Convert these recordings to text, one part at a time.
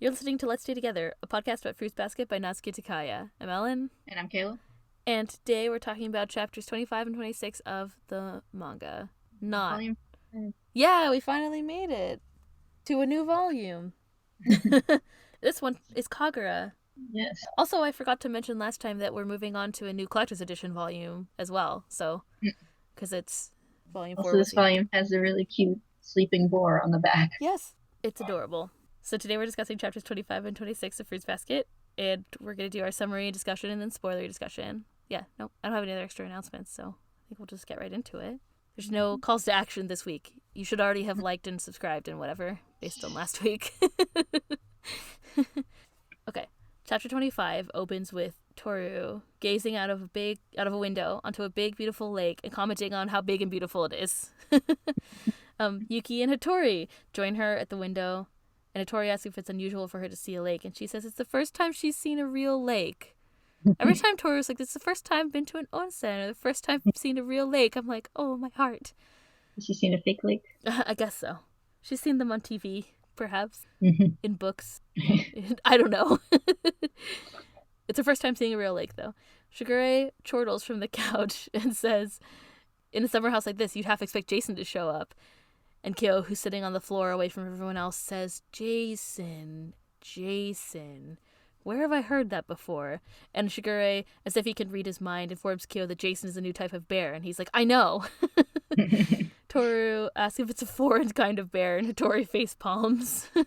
You're listening to Let's Stay Together, a podcast about Fruits Basket by Natsuki Takaya. I'm Ellen. And I'm Kayla. And today we're talking about chapters 25 and 26 of the manga. Volume. Yeah, we finally made it to a new volume. This one is Kagura. Yes. Also, I forgot to mention last time that we're moving on to a new collector's edition volume as well. So, because it's volume 4. Also, this volume has a really cute sleeping boar on the back. Yes, it's adorable. So today we're discussing chapters 25 and 26 of Fruits Basket, and we're going to do our summary discussion and then spoiler discussion. Yeah, no, I don't have any other extra announcements, so I think we'll just get right into it. There's no calls to action this week. You should already have liked and subscribed and whatever, based on last week. Okay, chapter 25 opens with Tohru gazing out of a window onto a big, beautiful lake and commenting on how big and beautiful it is. Yuki and Hatori join her at the window, and Hatori asks if it's unusual for her to see a lake, and she says it's the first time she's seen a real lake. Every time Tohru's like, it's the first time I've been to an onsen, or the first time I've seen a real lake, I'm like, oh, my heart. Has she seen a fake lake? I guess so. She's seen them on TV, perhaps, in books. I don't know. It's her first time seeing a real lake, though. Shigure chortles from the couch and says, in a summer house like this, you'd half expect Jason to show up. And Kyo, who's sitting on the floor away from everyone else, says, Jason. Where have I heard that before? And Shigure, as if he can read his mind, informs Kyo that Jason is a new type of bear. And he's like, I know. Tohru asks if it's a foreign kind of bear, and Hatori face palms. I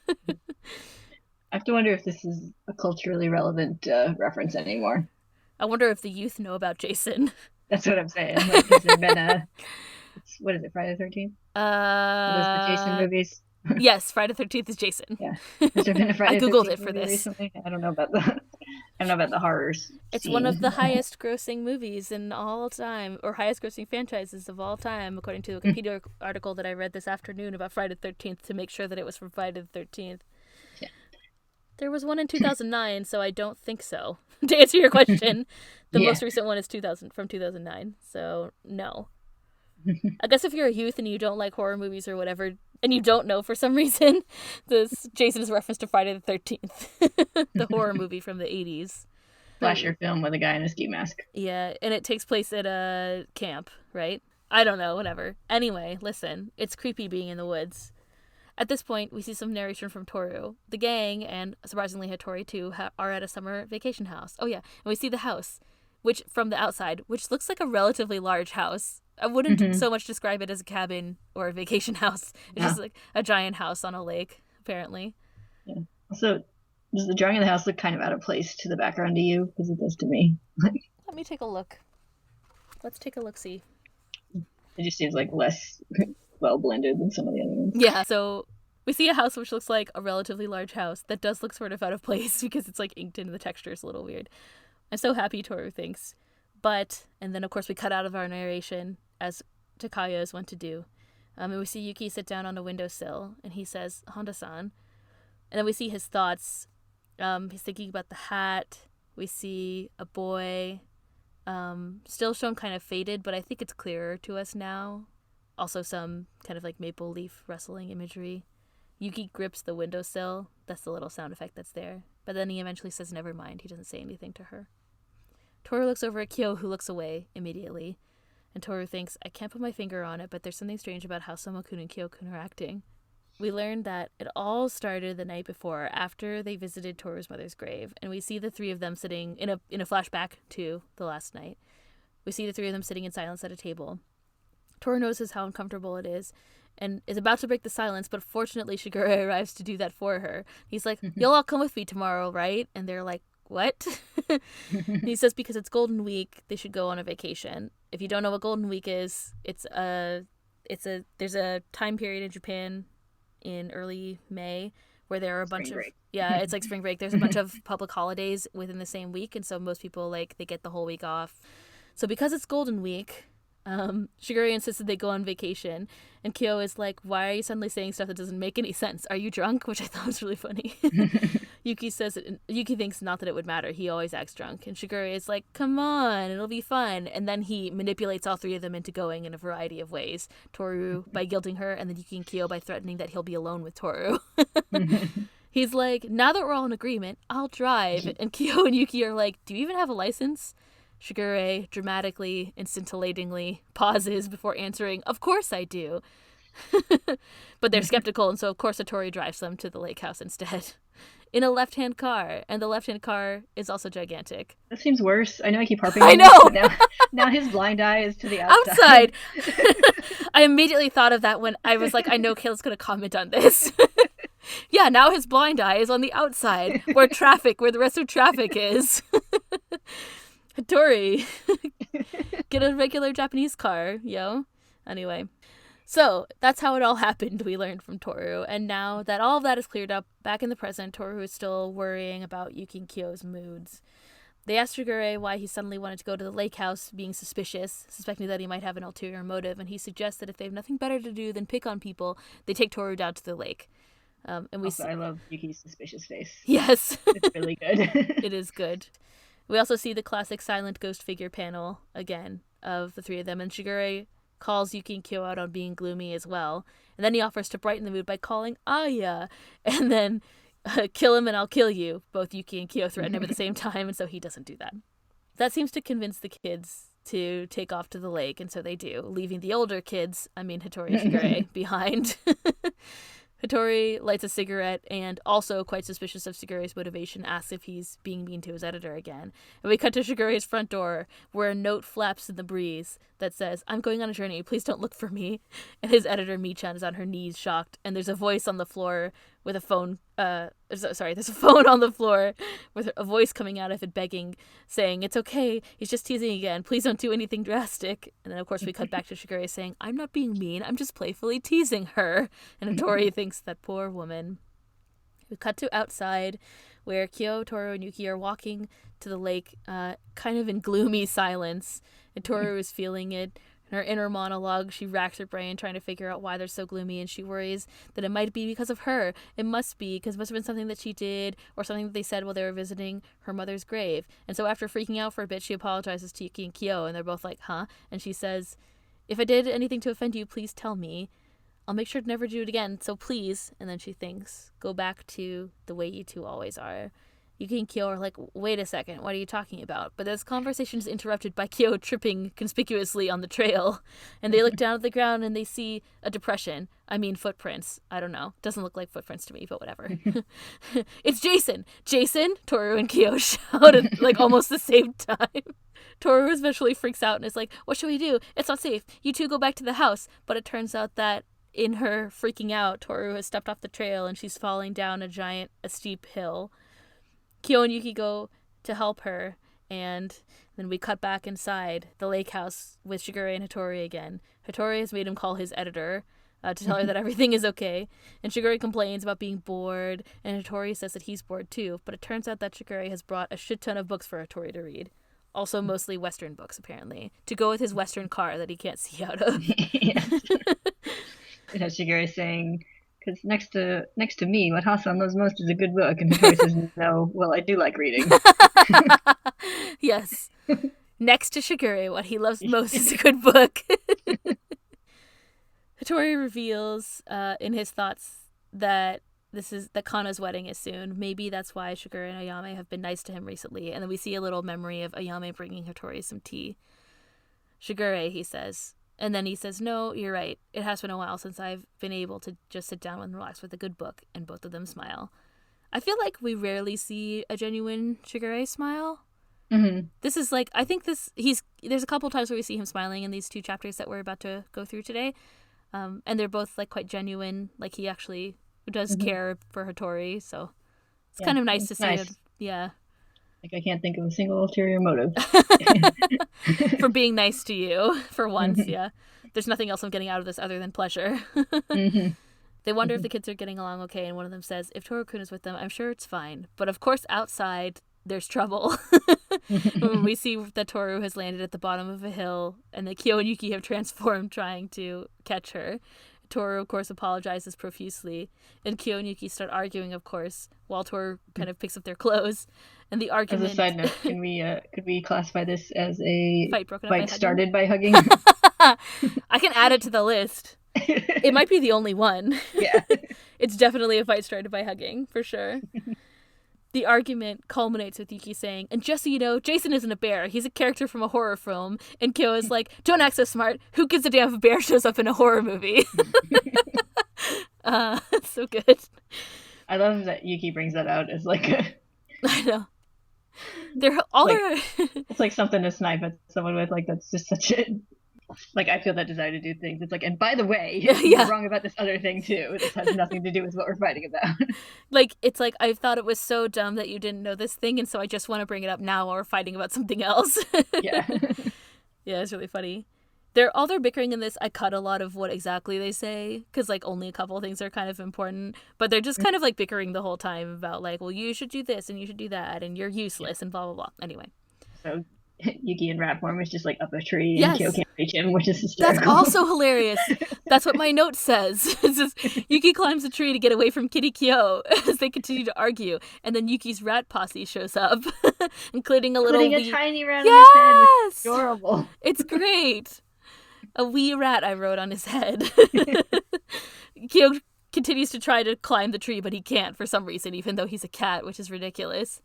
have to wonder if this is a culturally relevant reference anymore. I wonder if the youth know about Jason. That's what I'm saying. Like, has there been what is it, Friday the 13th? Those the Jason movies? Yes, Friday the 13th is Jason. Yeah. Has there been a Friday I googled it for this recently? I don't know about the horrors. It's one of the highest grossing movies in all time, or highest grossing franchises of all time, according to a Wikipedia article that I read this afternoon about Friday the 13th to make sure that it was from Friday the 13th. Yeah. There was one in 2009, so I don't think so. To answer your question, the most recent one is from 2009, so no. I guess if you're a youth and you don't like horror movies or whatever, and you don't know for some reason, this Jason is a reference to Friday the 13th, the horror movie from the 80s. Slasher film with a guy in a ski mask. Yeah, and it takes place at a camp, right? I don't know, whatever. Anyway, listen, it's creepy being in the woods. At this point, we see some narration from Tohru. The gang, and surprisingly Hatori too, are at a summer vacation house. Oh yeah, and we see the house, which from the outside, which looks like a relatively large house. I wouldn't so much describe it as a cabin or a vacation house. It's just like a giant house on a lake, apparently. Yeah. Also, does the drawing of the house look kind of out of place to the background to you? Because it does to me. Let me take a look. Let's take a look-see. It just seems like less well blended than some of the other ones. Yeah, so we see a house which looks like a relatively large house that does look sort of out of place because it's like inked in, the texture is a little weird. I'm so happy, Tohru thinks. But, and then of course we cut out of our narration, as Takaya is wont to do. And we see Yuki sit down on a windowsill, and he says, Honda-san. And then we see his thoughts. He's thinking about the hat. We see a boy, still shown kind of faded, but I think it's clearer to us now. Also some kind of like maple leaf rustling imagery. Yuki grips the windowsill. That's the little sound effect that's there. But then he eventually says, never mind. He doesn't say anything to her. Tohru looks over at Kyo, who looks away immediately. And Tohru thinks, I can't put my finger on it, but there's something strange about how Sohma-kun and Kyo-kun are acting. We learned that it all started the night before, after they visited Tohru's mother's grave, and we see the three of them sitting in a flashback to the last night. We see the three of them sitting in silence at a table. Tohru notices how uncomfortable it is, and is about to break the silence, but fortunately Shigure arrives to do that for her. He's like, you'll all come with me tomorrow, right? And they're like, what? He says because it's Golden Week, they should go on a vacation. If you don't know what Golden Week is, there's a time period in Japan in early May where there are a bunch break. It's like spring break. There's a bunch of public holidays within the same week, and so most people they get the whole week off. So because it's Golden Week, Shigure insisted they go on vacation, and Kyo is like, why are you suddenly saying stuff that doesn't make any sense? Are you drunk? Which I thought was really funny. Yuki thinks not that it would matter. He always acts drunk. And Shigure is like, come on, it'll be fun. And then he manipulates all three of them into going in a variety of ways. Tohru by guilting her, and then Yuki and Kyo by threatening that he'll be alone with Tohru. He's like, now that we're all in agreement, I'll drive. And Kyo and Yuki are like, do you even have a license? Shigure dramatically and scintillatingly pauses before answering, of course I do. But they're skeptical, and so of course Hatori drives them to the lake house instead. In a left-hand car, and the left-hand car is also gigantic. That seems worse. I know I keep harping on this, know! But now his blind eye is to the outside. I immediately thought of that when I was like, I know Kayla's going to comment on this. Yeah, now his blind eye is on the outside, where the rest of traffic is. Hatori, get a regular Japanese car, yo. Anyway. So, that's how it all happened, we learned from Tohru. And now that all of that is cleared up, back in the present, Tohru is still worrying about Yuki and Kyo's moods. They asked Shigure why he suddenly wanted to go to the lake house, being suspicious, suspecting that he might have an ulterior motive, and he suggests that if they have nothing better to do than pick on people, they take Tohru down to the lake. I love Yuki's suspicious face. Yes. It's really good. It is good. We also see the classic silent ghost figure panel, again, of the three of them, and Shigure calls Yuki and Kyo out on being gloomy as well. And then he offers to brighten the mood by calling Aya. And then, kill him and I'll kill you. Both Yuki and Kyo threaten him at the same time, and so he doesn't do that. That seems to convince the kids to take off to the lake, and so they do, leaving the older kids, Hatori and Shigure, behind. Hatori lights a cigarette and, also quite suspicious of Shigure's motivation, asks if he's being mean to his editor again. And we cut to Shigure's front door, where a note flaps in the breeze that says, I'm going on a journey, please don't look for me. And his editor, Michan, is on her knees, shocked, and there's a voice on the floor with a phone, there's a phone on the floor with a voice coming out of it begging, saying, it's okay, he's just teasing again, please don't do anything drastic. And then, of course, we cut back to Shigure saying, I'm not being mean, I'm just playfully teasing her. And Hatori thinks, that poor woman. We cut to outside, where Kyo, Tohru, and Yuki are walking to the lake, kind of in gloomy silence, and Tohru is feeling it. In her inner monologue, she racks her brain trying to figure out why they're so gloomy, and she worries that it might be because of her. It must be, because it must have been something that she did, or something that they said while they were visiting her mother's grave. And so after freaking out for a bit, she apologizes to Yuki and Kyo, and they're both like, huh? And she says, if I did anything to offend you, please tell me. I'll make sure to never do it again, so please. And then she thinks, go back to the way you two always are. Yuki and Kyo are like, wait a second, what are you talking about? But this conversation is interrupted by Kyo tripping conspicuously on the trail. And they look down at the ground and they see a depression. Footprints. I don't know. Doesn't look like footprints to me, but whatever. It's Jason! Jason! Tohru and Kyo shout at like almost the same time. Tohru eventually freaks out and is like, what should we do? It's not safe. You two go back to the house. But it turns out that in her freaking out, Tohru has stepped off the trail and she's falling down a steep hill. Kyo and Yuki go to help her, and then we cut back inside the lake house with Shigure and Hatori again. Hatori has made him call his editor to tell her that everything is okay, and Shigure complains about being bored, and Hatori says that he's bored too, but it turns out that Shigure has brought a shit ton of books for Hatori to read. Also mostly Western books, apparently, to go with his Western car that he can't see out of. It has Shigure saying, because next to me, what Hasan loves most is a good book. And Hatori says, no, well, I do like reading. Yes. Next to Shigure, what he loves most is a good book. Hatori reveals in his thoughts that Kana's wedding is soon. Maybe that's why Shigure and Ayame have been nice to him recently. And then we see a little memory of Ayame bringing Hatori some tea. Shigure, he says. And then he says, no, you're right. It has been a while since I've been able to just sit down and relax with a good book. And both of them smile. I feel like we rarely see a genuine Shigure smile. Mm-hmm. This is like, I think there's a couple times where we see him smiling in these two chapters that we're about to go through today. And they're both like quite genuine. Like he actually does care for Hatori. So it's kind of nice to see it. Yeah. Like, I can't think of a single ulterior motive. For being nice to you, for once, yeah. There's nothing else I'm getting out of this other than pleasure. They wonder if the kids are getting along okay, and one of them says, if Tohru-kun is with them, I'm sure it's fine. But of course, outside, there's trouble. We see that Tohru has landed at the bottom of a hill, and that Kyo and Yuki have transformed trying to catch her. Tohru, of course, apologizes profusely, and Kyo and Yuki start arguing, of course, while Tohru kind of picks up their clothes. And the argument... As a side note, could we classify this as a fight started by hugging? I can add it to the list. It might be the only one. Yeah. It's definitely a fight started by hugging, for sure. The argument culminates with Yuki saying, and just so you know, Jason isn't a bear. He's a character from a horror film. And Kyo is like, don't act so smart. Who gives a damn if a bear shows up in a horror movie? It's so good. I love that Yuki brings that out as like a... I know. They're all it's like something to snipe at someone with. Like, that's just such a... Like, I feel that desire to do things. It's like, and by the way, you're wrong about this other thing, too. This has nothing to do with what we're fighting about. Like, it's like, I thought it was so dumb that you didn't know this thing, and so I just want to bring it up now while we're fighting about something else. Yeah. Yeah, it's really funny. They're bickering in this. I cut a lot of what exactly they say, because, like, only a couple of things are kind of important. But they're just kind of, like, bickering the whole time about, like, well, you should do this, and you should do that, and you're useless, and blah, blah, blah. Anyway. So... Yuki in rat form is just like up a tree and Kyo can't reach him, which is hysterical. That's also hilarious. That's what my note says. It says Yuki climbs a tree to get away from Kitty Kyo as they continue to argue, and then Yuki's rat posse shows up, including a tiny rat on his head, which is adorable. It's great. A wee rat I wrote on his head. Kyo continues to try to climb the tree, but he can't for some reason, even though he's a cat, which is ridiculous.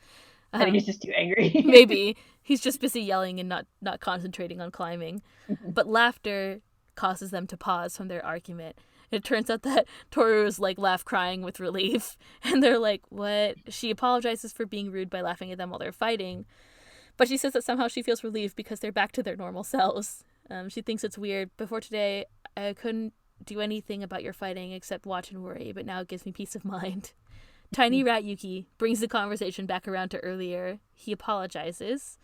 I think he's just too angry. Maybe. He's just busy yelling and not concentrating on climbing. But laughter causes them to pause from their argument. It turns out that Tohru is like laugh crying with relief. And they're like, what? She apologizes for being rude by laughing at them while they're fighting. But she says that somehow she feels relieved because they're back to their normal selves. She thinks it's weird. Before today, I couldn't do anything about your fighting except watch and worry, but now it gives me peace of mind. Tiny Rat Yuki brings the conversation back around to earlier. He apologizes.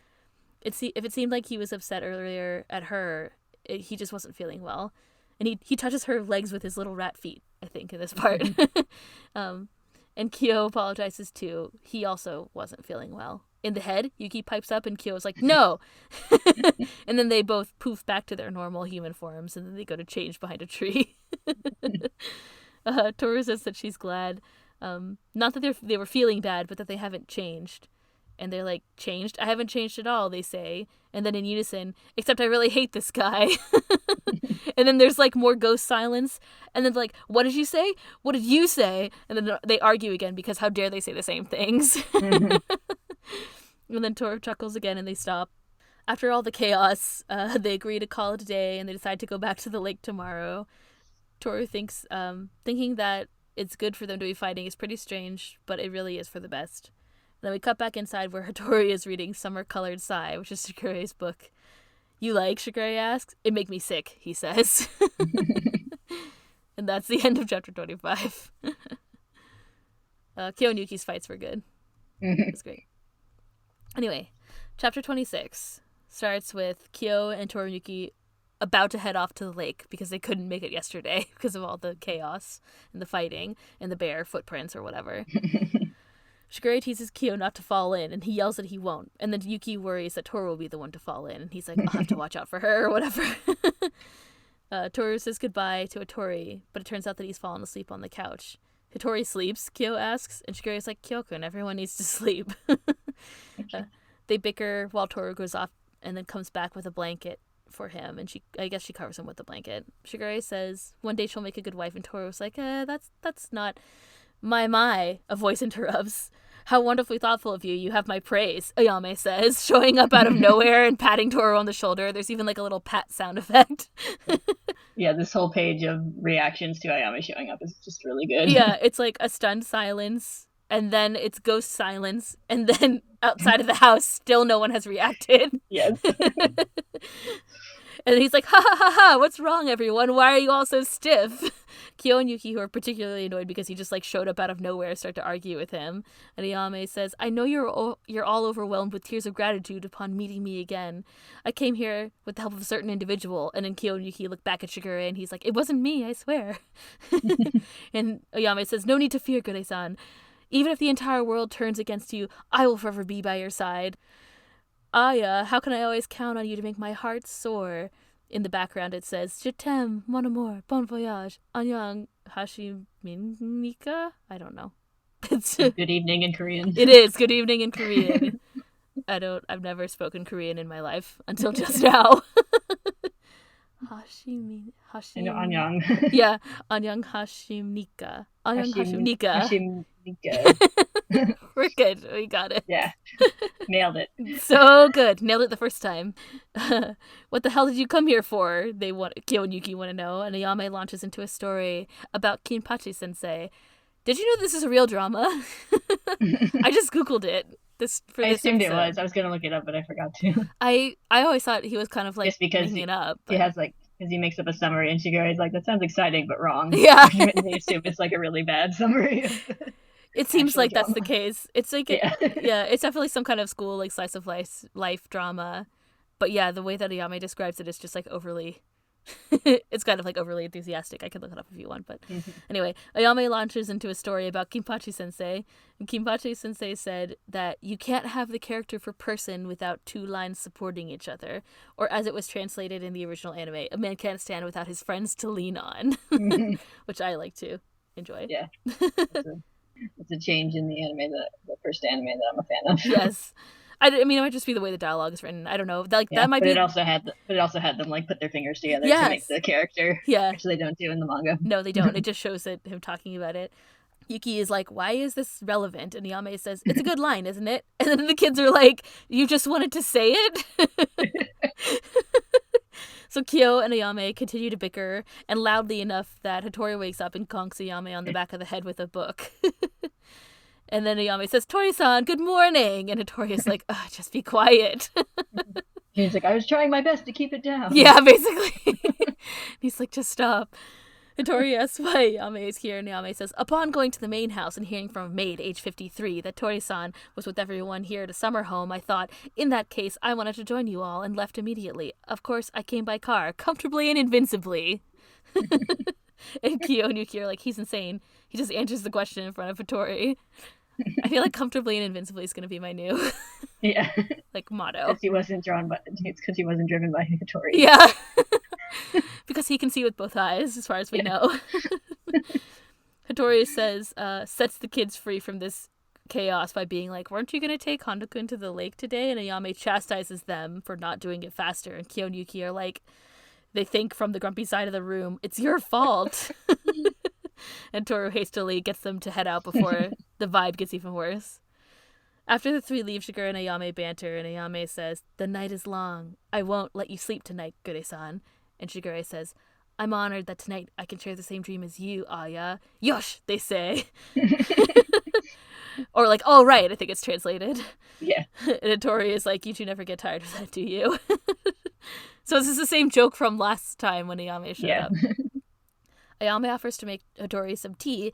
If it seemed like he was upset earlier at her, he just wasn't feeling well. And he touches her legs with his little rat feet, I think, in this part. And Kyo apologizes too. He also wasn't feeling well. In the head, Yuki pipes up and Kyo's like, no! And then they both poof back to their normal human forms, and then they go to change behind a tree. Tohru says that she's glad. Not that they were feeling bad, but that they haven't changed. And they're like, changed? I haven't changed at all, they say. And then in unison, except I really hate this guy. And then there's like more ghost silence. And then like, what did you say? What did you say? And then they argue again because how dare they say the same things? And then Tohru chuckles again and they stop. After all the chaos, they agree to call it a day and they decide to go back to the lake tomorrow. Tohru thinking that it's good for them to be fighting is pretty strange, but it really is for the best. And then we cut back inside where Hatori is reading Summer Colored Sai, which is Shigure's book. You like? Shigure asks. It make me sick, he says. And that's the end of chapter 25. Kyo and Yuki's fights were good. It was great. Anyway, chapter 26 starts with Kyo and Tohru and Yuki about to head off to the lake because they couldn't make it yesterday because of all the chaos and the fighting and the bear footprints or whatever. Shigure teases Kyo not to fall in, and he yells that he won't. And then Yuki worries that Tohru will be the one to fall in, and he's like, I'll have to watch out for her or whatever. Tohru says goodbye to Hatori, but it turns out that he's fallen asleep on the couch. Hatori sleeps, Kyo asks, and Shigure is like, Kyokun, everyone needs to sleep. They bicker while Tohru goes off and then comes back with a blanket for him, and I guess she covers him with the blanket. Shigure says one day she'll make a good wife, and Tohru's like, that's not my. A voice interrupts. How wonderfully thoughtful of you. You have my praise, Ayame says, showing up out of nowhere and patting Tohru on the shoulder. There's even like a little pat sound effect. Yeah, this whole page of reactions to Ayame showing up is just really good. Yeah, it's like a stunned silence, and then it's ghost silence, and then outside of the house, still no one has reacted. Yes. And he's like, ha ha ha ha, what's wrong, everyone? Why are you all so stiff? Kyo and Yuki, who are particularly annoyed because he just like showed up out of nowhere, start to argue with him. And Ayame says, I know you're all overwhelmed with tears of gratitude upon meeting me again. I came here with the help of a certain individual. And then Kyo and Yuki look back at Shigure and he's like, it wasn't me, I swear. And Ayame says, no need to fear, Gure-san. Even if the entire world turns against you, I will forever be by your side. Aya, how can I always count on you to make my heart soar? In the background it says, Je t'aime, mon amour, bon voyage, annyeong, hashiminnika? I don't know. It's good evening in Korean. It is, good evening in Korean. I've never spoken Korean in my life until just now. I know annyeong. Yeah, annyeong hashimnika. Hashimnika. Hashimnika. We're good. We got it. Yeah. Nailed it. So good. Nailed it the first time. What the hell did you come here for? Kyo and Yuki want to know. And Ayame launches into a story about Kinpachi sensei. Did you know this is a real drama? I just Googled it. I assumed it was. I was going to look it up, but I forgot to. I always thought he was kind of like just because making it up. But... he has like, because he makes up a summary and Shigure's like, that sounds exciting, but wrong. Yeah. They assume it's like a really bad summary. It seems like drama. That's the case. It's like, yeah. It's definitely some kind of school, like slice of life drama. But yeah, the way that Ayame describes it is just like overly, it's kind of like overly enthusiastic. I could look it up if you want. But anyway, Ayame launches into a story about Kinpachi sensei. And Kinpachi sensei said that you can't have the character for person without two lines supporting each other. Or as it was translated in the original anime, a man can't stand without his friends to lean on. Which I like to enjoy. Yeah. It's a change in the anime, the first anime that I'm a fan of. Yes. I mean, it might just be the way the dialogue is written. I don't know. Like that might but be. It also had them like put their fingers together to make the character. Yeah. Which they don't do in the manga. No, they don't. It just shows that him talking about it. Yuki is like, "Why is this relevant?" And Ayame says, "It's a good line, isn't it?" And then the kids are like, "You just wanted to say it." So Kyo and Ayame continue to bicker, and loudly enough that Hatori wakes up and conks Ayame on the back of the head with a book. And then Ayame says, "Tori-san, good morning." And Hatori is like, just be quiet. He's like, I was trying my best to keep it down. Yeah, basically. He's like, just stop. Hatori asks why Ayame is here, and Ayame says, upon going to the main house and hearing from a maid, age 53, that Tori-san was with everyone here at a summer home, I thought, in that case, I wanted to join you all, and left immediately. Of course, I came by car, comfortably and invincibly. And Kyo and Yuki are like, he's insane. He just answers the question in front of Hatori. I feel like comfortably and invincibly is going to be my new like motto. It's because he wasn't driven by Hatori. Yeah. Because he can see with both eyes, as far as we know. Hatori says, sets the kids free from this chaos by being like, weren't you going to take Hondo-kun to the lake today? And Ayame chastises them for not doing it faster. And Kyo and Yuki are like, they think from the grumpy side of the room, it's your fault. And Tohru hastily gets them to head out before the vibe gets even worse. After the three leave, Shigure and Ayame banter, and Ayame says, the night is long. I won't let you sleep tonight, Gure-san. And Shigure says, I'm honored that tonight I can share the same dream as you, Aya. Yosh, they say. Or like, all right, I think it's translated. Yeah. And Hatori is like, you two never get tired of that, do you? So this is the same joke from last time when Ayame showed up. Ayame offers to make Hatori some tea,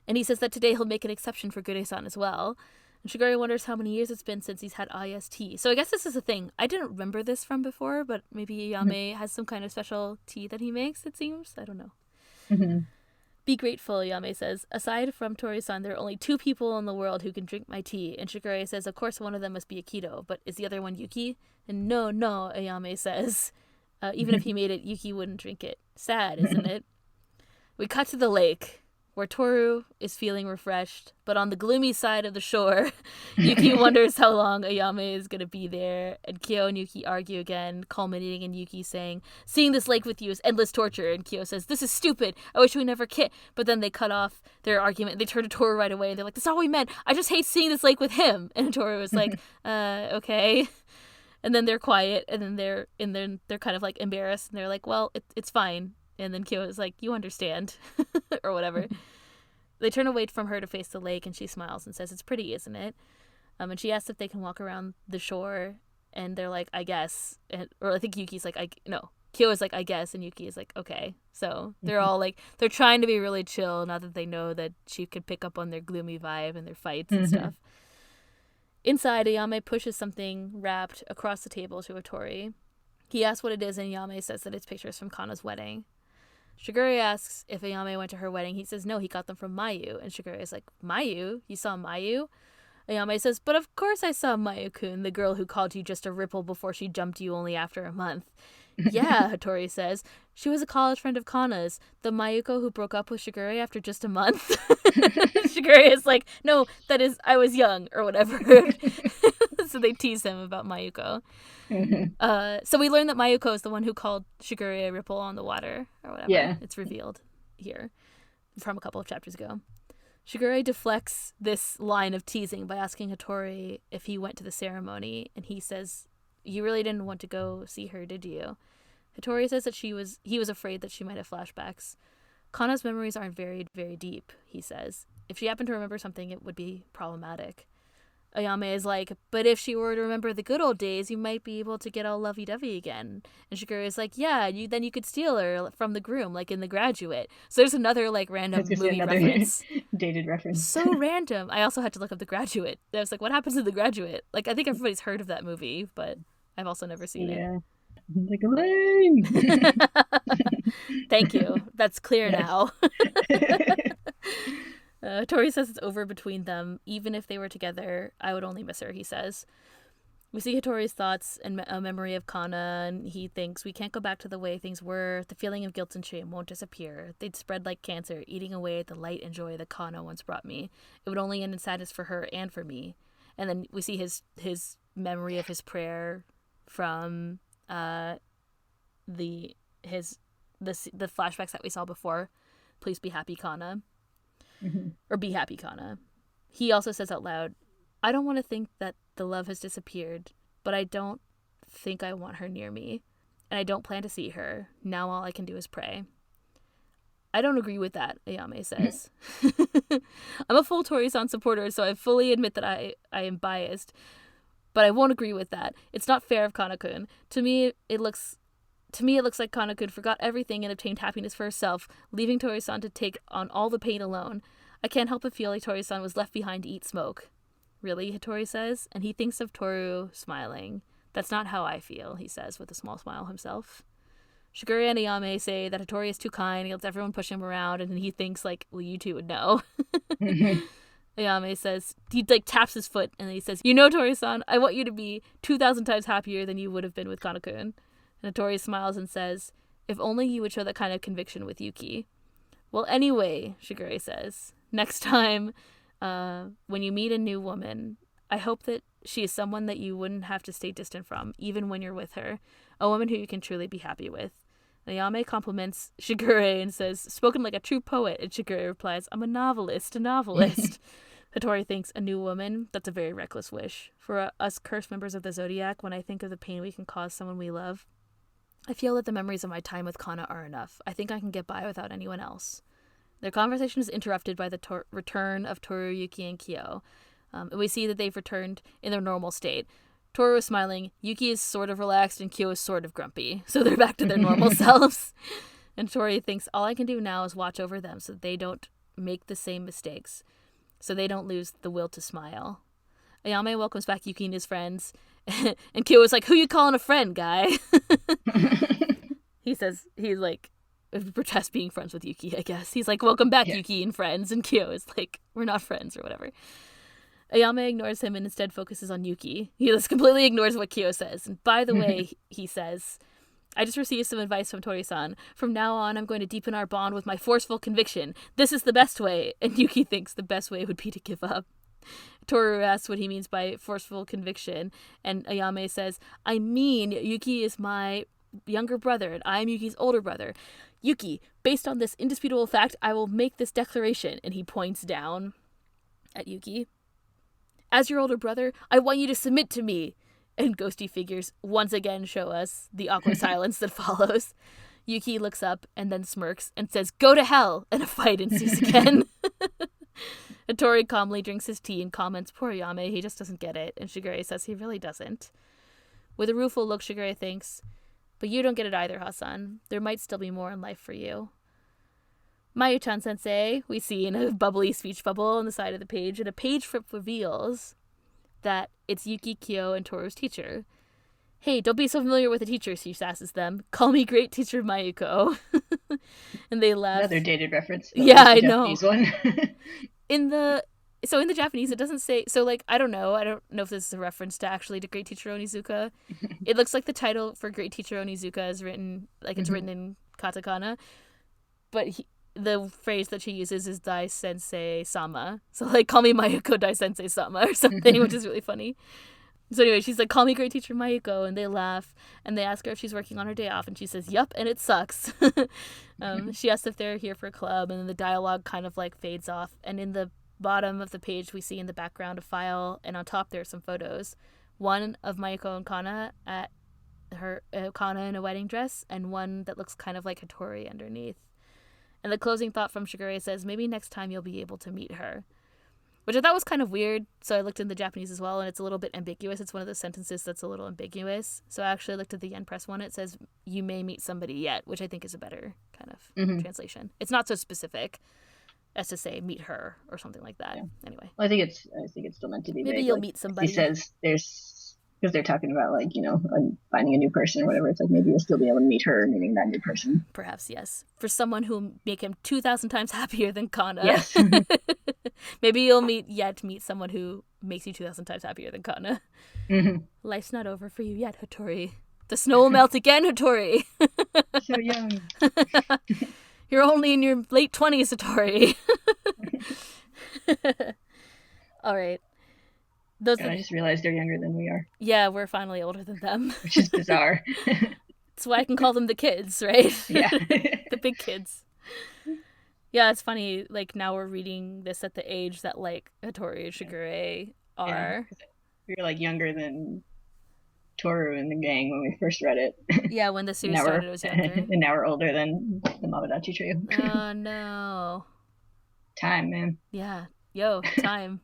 and he says that today he'll make an exception for Gure-san as well. And Shigure wonders how many years it's been since he's had Aya's tea. So I guess this is a thing. I didn't remember this from before, but maybe Ayame has some kind of special tea that he makes, it seems. I don't know. Mm-hmm. Be grateful, Ayame says. Aside from Tori-san, there are only 2 people in the world who can drink my tea. And Shigure says, of course, one of them must be Akito, but is the other one Yuki? And no, Ayame says. Even if he made it, Yuki wouldn't drink it. Sad, isn't it? We cut to the lake, where Tohru is feeling refreshed, but on the gloomy side of the shore, Yuki wonders how long Ayame is going to be there, and Kyo and Yuki argue again, culminating in Yuki saying, seeing this lake with you is endless torture, and Kyo says, this is stupid, I wish we never kissed, but then they cut off their argument, they turn to Tohru right away, and they're like, that's not what we meant, I just hate seeing this lake with him, and Tohru is like, okay, and then they're quiet, and then they're kind of like embarrassed, and they're like, well, it's fine. And then Kyo is like, you understand, or whatever. They turn away from her to face the lake, and she smiles and says, it's pretty, isn't it? And she asks if they can walk around the shore, and they're like, I guess. Or I think Yuki's like, Kyo is like, I guess, and Yuki is like, okay. So they're all like, they're trying to be really chill, now that they know that she could pick up on their gloomy vibe and their fights and stuff. Inside, Ayame pushes something wrapped across the table to Hatori. He asks what it is, and Ayame says that it's pictures from Kana's wedding. Shigure asks if Ayame went to her wedding. He says no, he got them from Mayu. And Shigure is like, Mayu? You saw Mayu? Ayame says, but of course I saw Mayu-kun, the girl who called you just a ripple before she jumped you only after a month. Yeah, Hatori says. She was a college friend of Kana's, the Mayuko who broke up with Shigure after just a month. Shigure is like, no, that is, I was young, or whatever. So they tease him about Mayuko. So we learn that Mayuko is the one who called Shigure a ripple on the water, or whatever. Yeah. It's revealed here from a couple of chapters ago. Shigure deflects this line of teasing by asking Hatori if he went to the ceremony, and he says, "You really didn't want to go see her, did you?" Hatori says that he was afraid that she might have flashbacks. Kana's memories aren't very, very deep, he says. If she happened to remember something, it would be problematic. Ayame is like, but if she were to remember the good old days, you might be able to get all lovey-dovey again. And Shigure is like, yeah, then you could steal her from the groom, like in The Graduate. So there's another like random movie reference. Dated reference. So random. I also had to look up The Graduate. I was like, what happens in The Graduate? Like, I think everybody's heard of that movie, but I've also never seen it. Like Elaine. Thank you. That's clear now. Tori says it's over between them. Even if they were together, I would only miss her, he says. We see Hatori's thoughts and a memory of Kana, and he thinks we can't go back to the way things were. The feeling of guilt and shame won't disappear. They'd spread like cancer, eating away at the light and joy that Kana once brought me. It would only end in sadness for her and for me. And then we see his memory of his prayer from the flashbacks that we saw before. Please be happy, Kana. Mm-hmm. Or be happy, Kana. He also says out loud, I don't want to think that the love has disappeared, but I don't think I want her near me, and I don't plan to see her. Now all I can do is pray. I don't agree with that, Ayame says. I'm a full Tori-san supporter, so I fully admit that I am biased, but I won't agree with that. It's not fair of Kana-kun. To me, it looks like Kana-kun forgot everything and obtained happiness for herself, leaving Tori-san to take on all the pain alone. I can't help but feel like Tori-san was left behind to eat smoke. Really, Hatori says, and he thinks of Tohru smiling. That's not how I feel, he says with a small smile himself. Shigure and Ayame say that Hatori is too kind, he lets everyone push him around, and he thinks, like, well, you two would know. Ayame says, he, like, taps his foot, and then he says, you know, Tori-san, I want you to be 2,000 times happier than you would have been with Kana-kun. And Hatori smiles and says, if only you would show that kind of conviction with Yuki. Well, anyway, Shigure says, next time, when you meet a new woman, I hope that she is someone that you wouldn't have to stay distant from, even when you're with her. A woman who you can truly be happy with. Ayame compliments Shigure and says, spoken like a true poet, and Shigure replies, I'm a novelist. Hatori thinks, a new woman? That's a very reckless wish. For us cursed members of the Zodiac, when I think of the pain we can cause someone we love, I feel that the memories of my time with Kana are enough. I think I can get by without anyone else. Their conversation is interrupted by the return of Tohru, Yuki, and Kyo. And we see that they've returned in their normal state. Tohru is smiling, Yuki is sort of relaxed, and Kyo is sort of grumpy. So they're back to their normal selves. And Tori thinks, all I can do now is watch over them so they don't make the same mistakes. So they don't lose the will to smile. Ayame welcomes back Yuki and his friends. And Kyo is like, who you calling a friend, guy? He says, he's like, protests being friends with Yuki, I guess. He's like, welcome back, yeah. Yuki and friends. And Kyo is like, we're not friends or whatever. Ayame ignores him and instead focuses on Yuki. He just completely ignores what Kyo says. And by the way, he says, I just received some advice from Tori-san. From now on, I'm going to deepen our bond with my forceful conviction. This is the best way. And Yuki thinks the best way would be to give up. Tohru asks what he means by forceful conviction. And Ayame says, I mean, Yuki is my younger brother and I am Yuki's older brother. Yuki, based on this indisputable fact, I will make this declaration. And he points down at Yuki. As your older brother, I want you to submit to me. And ghosty figures once again show us the awkward silence that follows. Yuki looks up and then smirks and says, go to hell, and a fight ensues again. Hatori calmly drinks his tea and comments, poor Ayame, he just doesn't get it. And Shigure says he really doesn't. With a rueful look, Shigure thinks, but you don't get it either, Hasan. There might still be more in life for you. Mayu-chan sensei, we see in a bubbly speech bubble on the side of the page, and a page flip reveals that it's Yuki, Kyo, and Toru's teacher. Hey, don't be so familiar with the teacher, she sasses them. Call me great teacher Mayuko. And they laugh. Another dated reference. Yeah, I know. One. in the Japanese, it doesn't say, so like, I don't know if this is a reference to Great Teacher Onizuka. It looks like the title for Great Teacher Onizuka is written, like it's written in katakana, but the phrase that she uses is Dai Sensei Sama. So like, call me Mayuko Dai Sensei Sama or something, which is really funny. So anyway, she's like, call me great teacher Mayuko, and they laugh, and they ask her if she's working on her day off, and she says, yup, and it sucks. She asks if they're here for a club, and then the dialogue kind of like fades off, and in the bottom of the page we see in the background a file, and on top there are some photos. One of Mayuko and Kana at her Kana in a wedding dress, and one that looks kind of like Hatori underneath. And the closing thought from Shigure says, maybe next time you'll be able to meet her. Which I thought was kind of weird, so I looked in the Japanese as well, and it's a little bit ambiguous. It's one of those sentences that's a little ambiguous. So I actually looked at the Yen Press one. It says, you may meet somebody yet, which I think is a better kind of translation. It's not so specific as to say, meet her, or something like that. Yeah. Anyway. Well, I think it's still meant to be maybe vague. You'll meet somebody. He says because they're talking about, like, finding a new person or whatever. It's like, maybe you'll still be able to meet her, meeting that new person. Perhaps, yes. For someone who'll make him 2,000 times happier than Kana. Yes. Maybe you'll meet someone who makes you 2,000 times happier than Kana. Life's not over for you yet, Hatori. The snow will melt again, Hatori. So young. You're only in your late 20s, Hatori. All right. I just realized they're younger than we are. Yeah, we're finally older than them. Which is bizarre. That's why I can call them the kids, right? Yeah. The big kids. Yeah, it's funny. Like, now we're reading this at the age that, like, Hatori and Shigure are. Yeah, we were, like, younger than Tohru and the gang when we first read it. Yeah, when the series started, it was younger. And now we're older than the Mabudachi trio. Oh, no. Time, man. Yeah. Yo, time.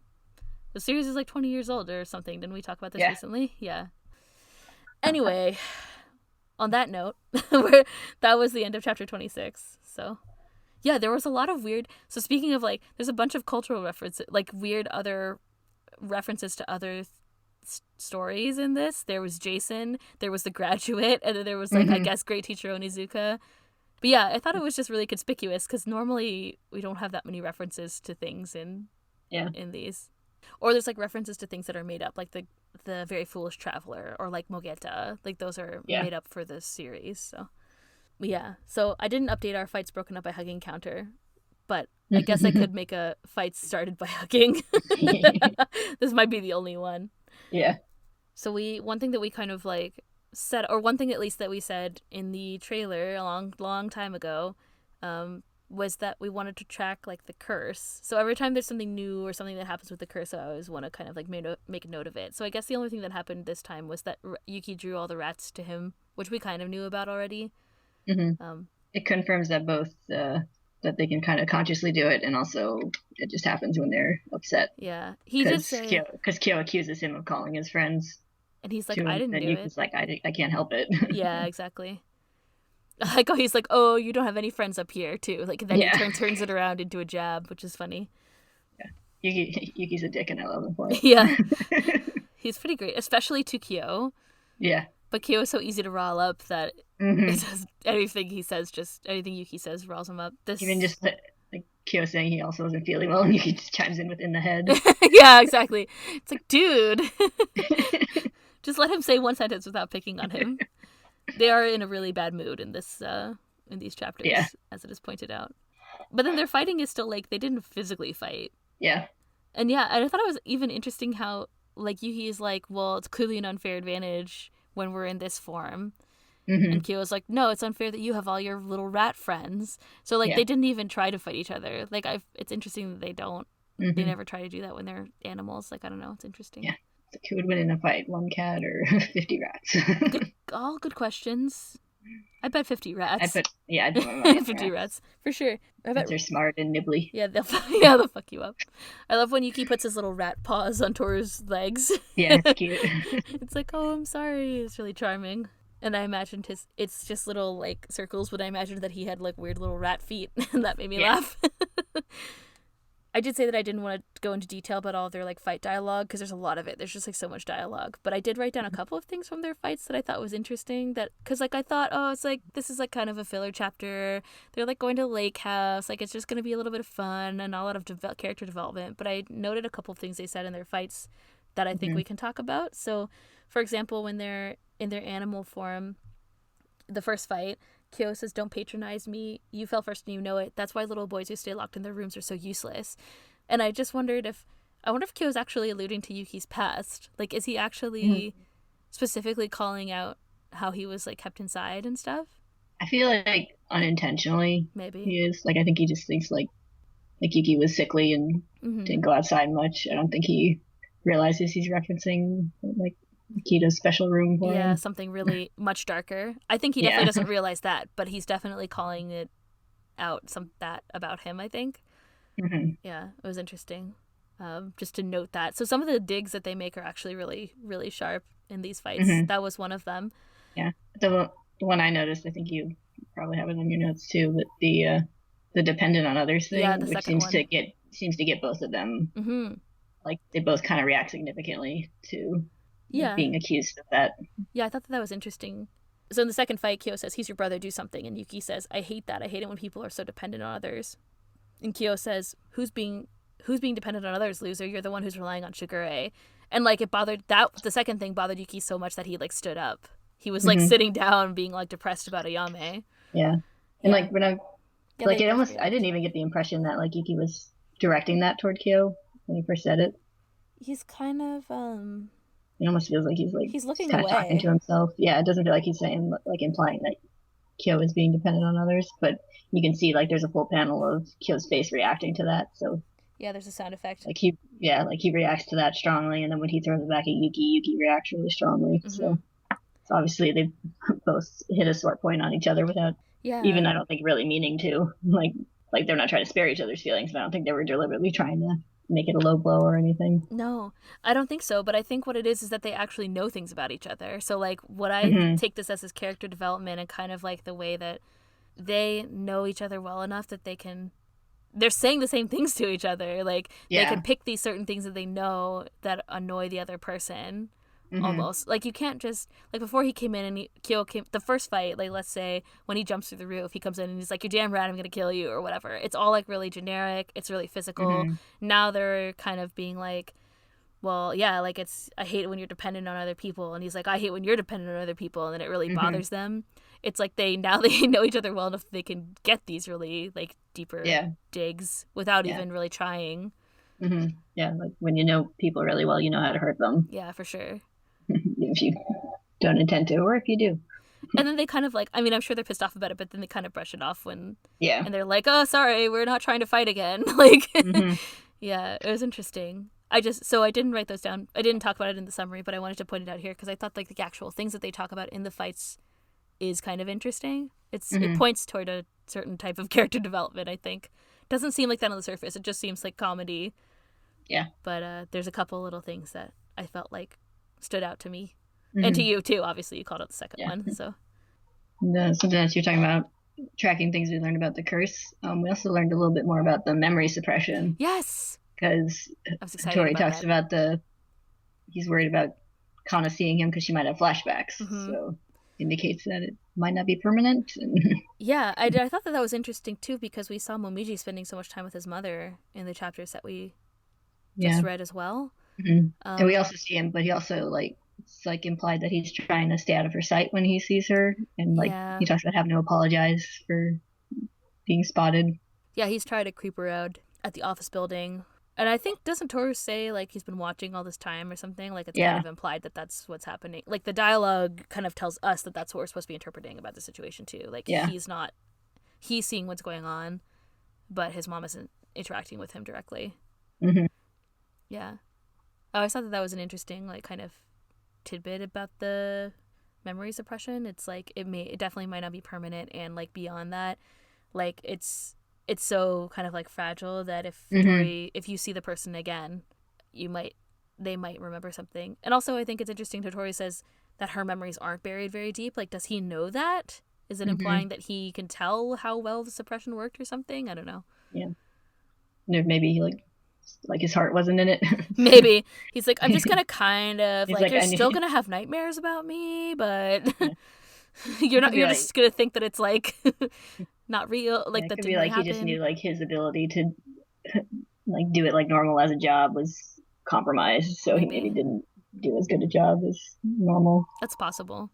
The series is like 20 years old or something. Didn't we talk about this recently? Yeah. Anyway, on that note, that was the end of chapter 26. So, yeah, there was a lot of weird... So speaking of, like, there's a bunch of cultural references, like, weird other references to other stories in this. There was Jason, there was The Graduate, and then there was, like, I guess, Great Teacher Onizuka. But yeah, I thought it was just really conspicuous, because normally we don't have that many references to things in these. Or there's, like, references to things that are made up, like the Very Foolish Traveler, or, like, Mogeta. Like, those are made up for this series, so... Yeah, so I didn't update our fights broken up by hugging counter, but I guess I could make a fight started by hugging. This might be the only one. Yeah. So one thing that we kind of, like, said, or one thing at least that we said in the trailer a long time ago, was that we wanted to track, like, the curse. So every time there's something new or something that happens with the curse, I always want to kind of, like, make a note of it. So I guess the only thing that happened this time was that Yuki drew all the rats to him, which we kind of knew about already. It confirms that both that they can kind of consciously do it, and also it just happens when they're upset. Yeah, he did say, because Kyo accuses him of calling his friends, and he's like, I didn't do it. He's like, I can't help it. Yeah, exactly. Like, he's like, oh, you don't have any friends up here too. Like, then he turns it around into a jab, which is funny. Yeah, Yuki's a dick, and I love him for it. Yeah, he's pretty great, especially to Kyo. Yeah. But Kyo is so easy to rile up that it does, anything Yuki says riles him up. Even just like Kyo saying he also wasn't feeling well, and Yuki just chimes in within the head. Yeah, exactly. It's like, dude, just let him say one sentence without picking on him. They are in a really bad mood in these chapters, as it is pointed out. But then their fighting is still, like, they didn't physically fight. Yeah. And yeah, I thought it was even interesting how, like, Yuki is like, well, it's clearly an unfair advantage when we're in this form. And Kyo's like, no, it's unfair that you have all your little rat friends. So, like, they didn't even try to fight each other. Like, it's interesting that they don't. They never try to do that when they're animals. Like, I don't know. It's interesting. Yeah. Like, who would win in a fight? One cat or 50 rats? All good questions. I bet 50 rats. I'd bet 50 rats. For sure. I bet they're smart and nibbly. Yeah, they'll fuck you up. I love when Yuki puts his little rat paws on Toru's legs. Yeah, it's cute. It's like, oh, I'm sorry. It's really charming. And I imagined it's just little, like, circles, but I imagined that he had, like, weird little rat feet, and that made me laugh. I did say that I didn't want to go into detail about all of their, like, fight dialogue, because there's a lot of it. There's just, like, so much dialogue. But I did write down a couple of things from their fights that I thought was interesting. Because, like, I thought, oh, it's, like, this is, like, kind of a filler chapter. They're, like, going to a lake house. Like, it's just going to be a little bit of fun and not a lot of character development. But I noted a couple of things they said in their fights that I think we can talk about. So, for example, when they're in their animal form, the first fight, Kyo says, don't patronize me. You fell first and you know it. That's why little boys who stay locked in their rooms are so useless. And I just wondered if, I wonder if Kyo's actually alluding to Yuki's past. Like, is he actually specifically calling out how he was, like, kept inside and stuff? I feel like unintentionally Maybe. he is. Like, I think he just thinks like Yuki was sickly and didn't go outside much. I don't think he realizes he's referencing like Kito's special room for him. Something really much darker. I think he definitely doesn't realize that, but he's definitely calling it out, that about him, I think. Yeah, it was interesting. Just to note that. So some of the digs that they make are actually really, really sharp in these fights. That was one of them. Yeah. The one I noticed, I think you probably have it on your notes too, but the dependent on others thing, which seems to get both of them. Like they both kind of react significantly to being accused of that. Yeah, I thought that was interesting. So in the second fight, Kyo says, "He's your brother, do something." And Yuki says, "I hate that. I hate it when people are so dependent on others." And Kyo says, Who's being dependent on others, loser? You're the one who's relying on Shigure." And like the second thing bothered Yuki so much that he like stood up. He was like sitting down being like depressed about Ayame. Yeah. And like when I didn't even get the impression that like Yuki was directing that toward Kyo when he first said it. He's kind of it almost feels like he's looking kind away. of talking to himself. Yeah, it doesn't feel like he's saying like implying that Kyo is being dependent on others, but you can see like there's a full panel of Kyo's face reacting to that. So yeah, there's a sound effect. Like he reacts to that strongly, and then when he throws it back at Yuki reacts really strongly. So obviously they both hit a sore point on each other without even I don't think really meaning to. Like they're not trying to spare each other's feelings, but I don't think they were deliberately trying to make it a low blow or anything. No, I don't think so, but I think what it is that they actually know things about each other. So like what I take this as is character development and kind of like the way that they know each other well enough that they're saying the same things to each other. Like they can pick these certain things that they know that annoy the other person. Almost like you can't just like before he came in and Kyo came the first fight, like let's say when he jumps through the roof, he comes in and he's like, "You're damn right, I'm gonna kill you," or whatever. It's all like really generic, it's really physical. Now they're kind of being like, well, yeah, like I hate it when you're dependent on other people, and he's like, I hate when you're dependent on other people, and then it really bothers them. It's like they know each other well enough that they can get these really like deeper digs without even really trying. Yeah, like when you know people really well, you know how to hurt them. Yeah, for sure. If you don't intend to, or if you do. And then they kind of like, I mean, I'm sure they're pissed off about it, but then they kind of brush it off and they're like, "Oh, sorry, we're not trying to fight again." Like, yeah, it was interesting. I didn't write those down. I didn't talk about it in the summary, but I wanted to point it out here because I thought like the actual things that they talk about in the fights is kind of interesting. It points toward a certain type of character development, I think. Doesn't seem like that on the surface. It just seems like comedy. Yeah. But there's a couple little things that I felt like stood out to me. And to you too, obviously you called out the second one. So something else you're talking about, tracking things we learned about the curse. We also learned a little bit more about the memory suppression. Yes. Because Hatori talks about he's worried about Kana seeing him because she might have flashbacks. So indicates that it might not be permanent. Yeah, I thought that was interesting too because we saw Momiji spending so much time with his mother in the chapters that we just read as well. And we also see him, but he also it's like implied that he's trying to stay out of her sight when he sees her, and he talks about having to apologize for being spotted. Yeah, he's trying to creep around at the office building, and I think doesn't Tohru say like he's been watching all this time or something? Like it's kind of implied that that's what's happening. Like the dialogue kind of tells us that that's what we're supposed to be interpreting about the situation too. Like he's seeing what's going on, but his mom isn't interacting with him directly. Yeah. I always thought that was an interesting, like, kind of tidbit about the memory suppression. It's like it definitely might not be permanent, and like beyond that, like it's so kind of like fragile that if you see the person again, they might remember something. And also, I think it's interesting. Hatori says that her memories aren't buried very deep. Like, does he know that? Is it implying that he can tell how well the suppression worked or something? I don't know. Yeah. Maybe he like his heart wasn't in it. Maybe he's like, I'm just gonna kind of like you're still gonna have nightmares about me, but you're just gonna think that it's like not real. Like that could didn't be like happen. He just knew like his ability to like do it like normal as a job was compromised, so he maybe didn't do as good a job as normal. That's possible.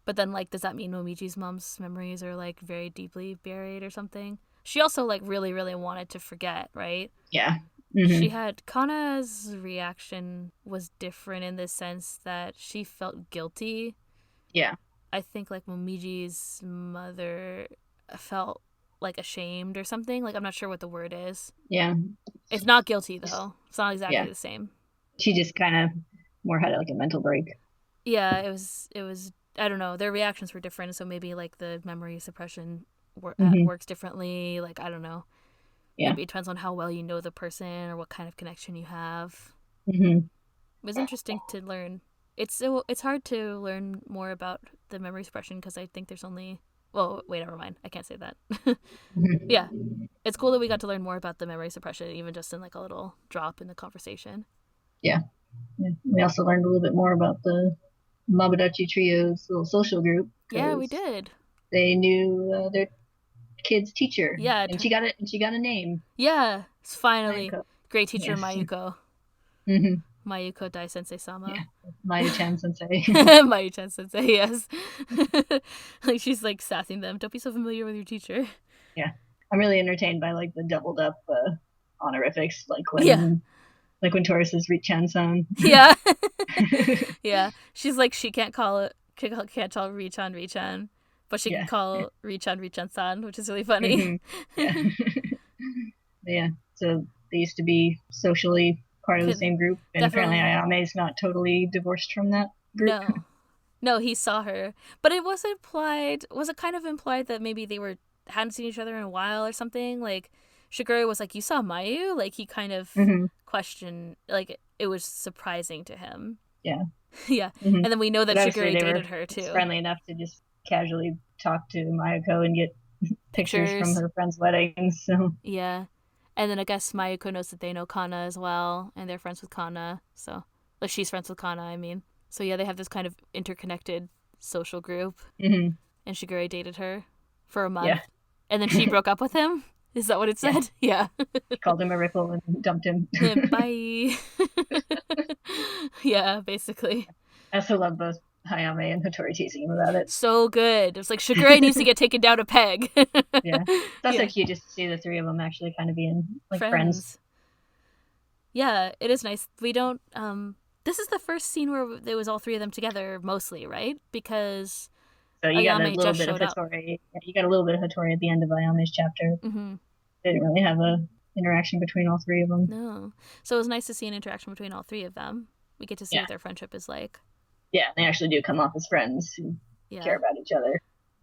But then like, does that mean Momiji's mom's memories are like very deeply buried or something? She also like really, really wanted to forget, right? Yeah. She had Kana's reaction was different in the sense that she felt guilty. Yeah. I think like Momiji's mother felt like ashamed or something. Like I'm not sure what the word is. Yeah. It's not guilty though. It's not exactly the same. She just kind of more had like a mental break. Yeah, it was I don't know. Their reactions were different, so maybe like the memory suppression works differently. Like I don't know. Yeah. Maybe it depends on how well you know the person or what kind of connection you have. It was interesting to learn. It's hard to learn more about the memory suppression because I think there's only... Well, wait, never mind. I can't say that. Yeah. It's cool that we got to learn more about the memory suppression, even just in like a little drop in the conversation. Yeah. We also learned a little bit more about the Mabudachi Trio's little social group. Yeah, we did. They knew their kid's teacher. Yeah. And she got a name. Yeah. It's finally Mayuko. Great teacher Mayuko. Mayuko Dai Sensei Sama. Yeah. Mayu-chan Sensei. Mayu-chan Sensei, yes. Like she's like sassing them. Don't be so familiar with your teacher. Yeah. I'm really entertained by like the doubled up honorifics, like when Tohru says Richan-san. Yeah. Yeah. She's like she can't call Richan Richan, but she can call Richan Richan-san, which is really funny. Yeah. Yeah. So they used to be socially part of the same group, and definitely. Apparently Ayame is not totally divorced from that group. No, he saw her, but it was implied. Was it kind of implied that maybe they hadn't seen each other in a while or something? Like Shigure was like, "You saw Mayu?" Like he kind of questioned. Like it was surprising to him. Yeah. Yeah, and then we know that Shigure dated her too. Friendly enough to just casually talk to Mayuko and get pictures from her friends' weddings. So yeah. And then I guess Mayuko knows that they know Kana as well, and they're friends with Kana. So, like, she's friends with Kana, I mean. So, yeah, they have this kind of interconnected social group. And Shigure dated her for a month. Yeah. And then she broke up with him? Is that what it said? Yeah. She called him a ripple and dumped him. Yeah, bye. Yeah, basically. I also love both Ayame and Hatori teasing him about it. So good. It was like, Shigure needs to get taken down a peg. Yeah. That's so cute just to see the three of them actually kind of being like friends. Yeah, it is nice. We don't... this is the first scene where it was all three of them together, mostly, right? Because so you got a little bit of Hatori. You got a little bit of Hatori at the end of Ayame's chapter. They didn't really have a interaction between all three of them. No. So it was nice to see an interaction between all three of them. We get to see what their friendship is like. Yeah, they actually do come off as friends who care about each other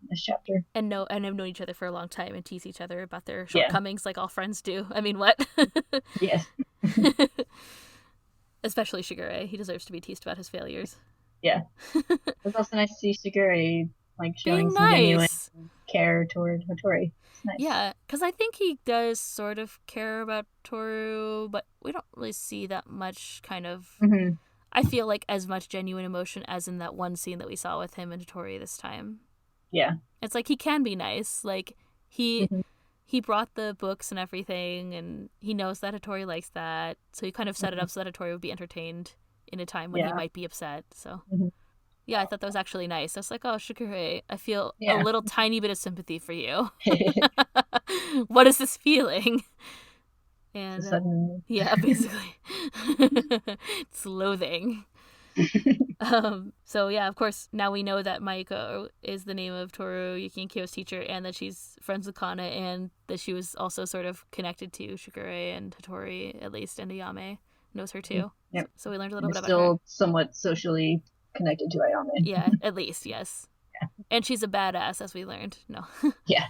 in this chapter. And have known each other for a long time and tease each other about their shortcomings like all friends do. I mean, what? Yes. Especially Shigure. He deserves to be teased about his failures. Yeah. It's also nice to see Shigure like showing some genuine care toward Hatori. Nice. Yeah, because I think he does sort of care about Tohru, but we don't really see that much kind of... I feel like as much genuine emotion as in that one scene that we saw with him and Hatori this time. Yeah. It's like he can be nice. Like he brought the books and everything, and he knows that Hatori likes that. So he kind of set it up so that Hatori would be entertained in a time when he might be upset. So yeah, I thought that was actually nice. I was like, oh, Shigure, I feel a little tiny bit of sympathy for you. What is this feeling? And yeah, basically. It's loathing. So yeah, of course, now we know that Mayuko is the name of Tohru, Yuki and Kyo's teacher, and that she's friends with Kana, and that she was also sort of connected to Shigure and Hatori, at least, and Ayame knows her too. Yep. So we learned a little bit about her. Still somewhat socially connected to Ayame. Yeah, at least, yes. Yeah. And she's a badass, as we learned. No. Yeah.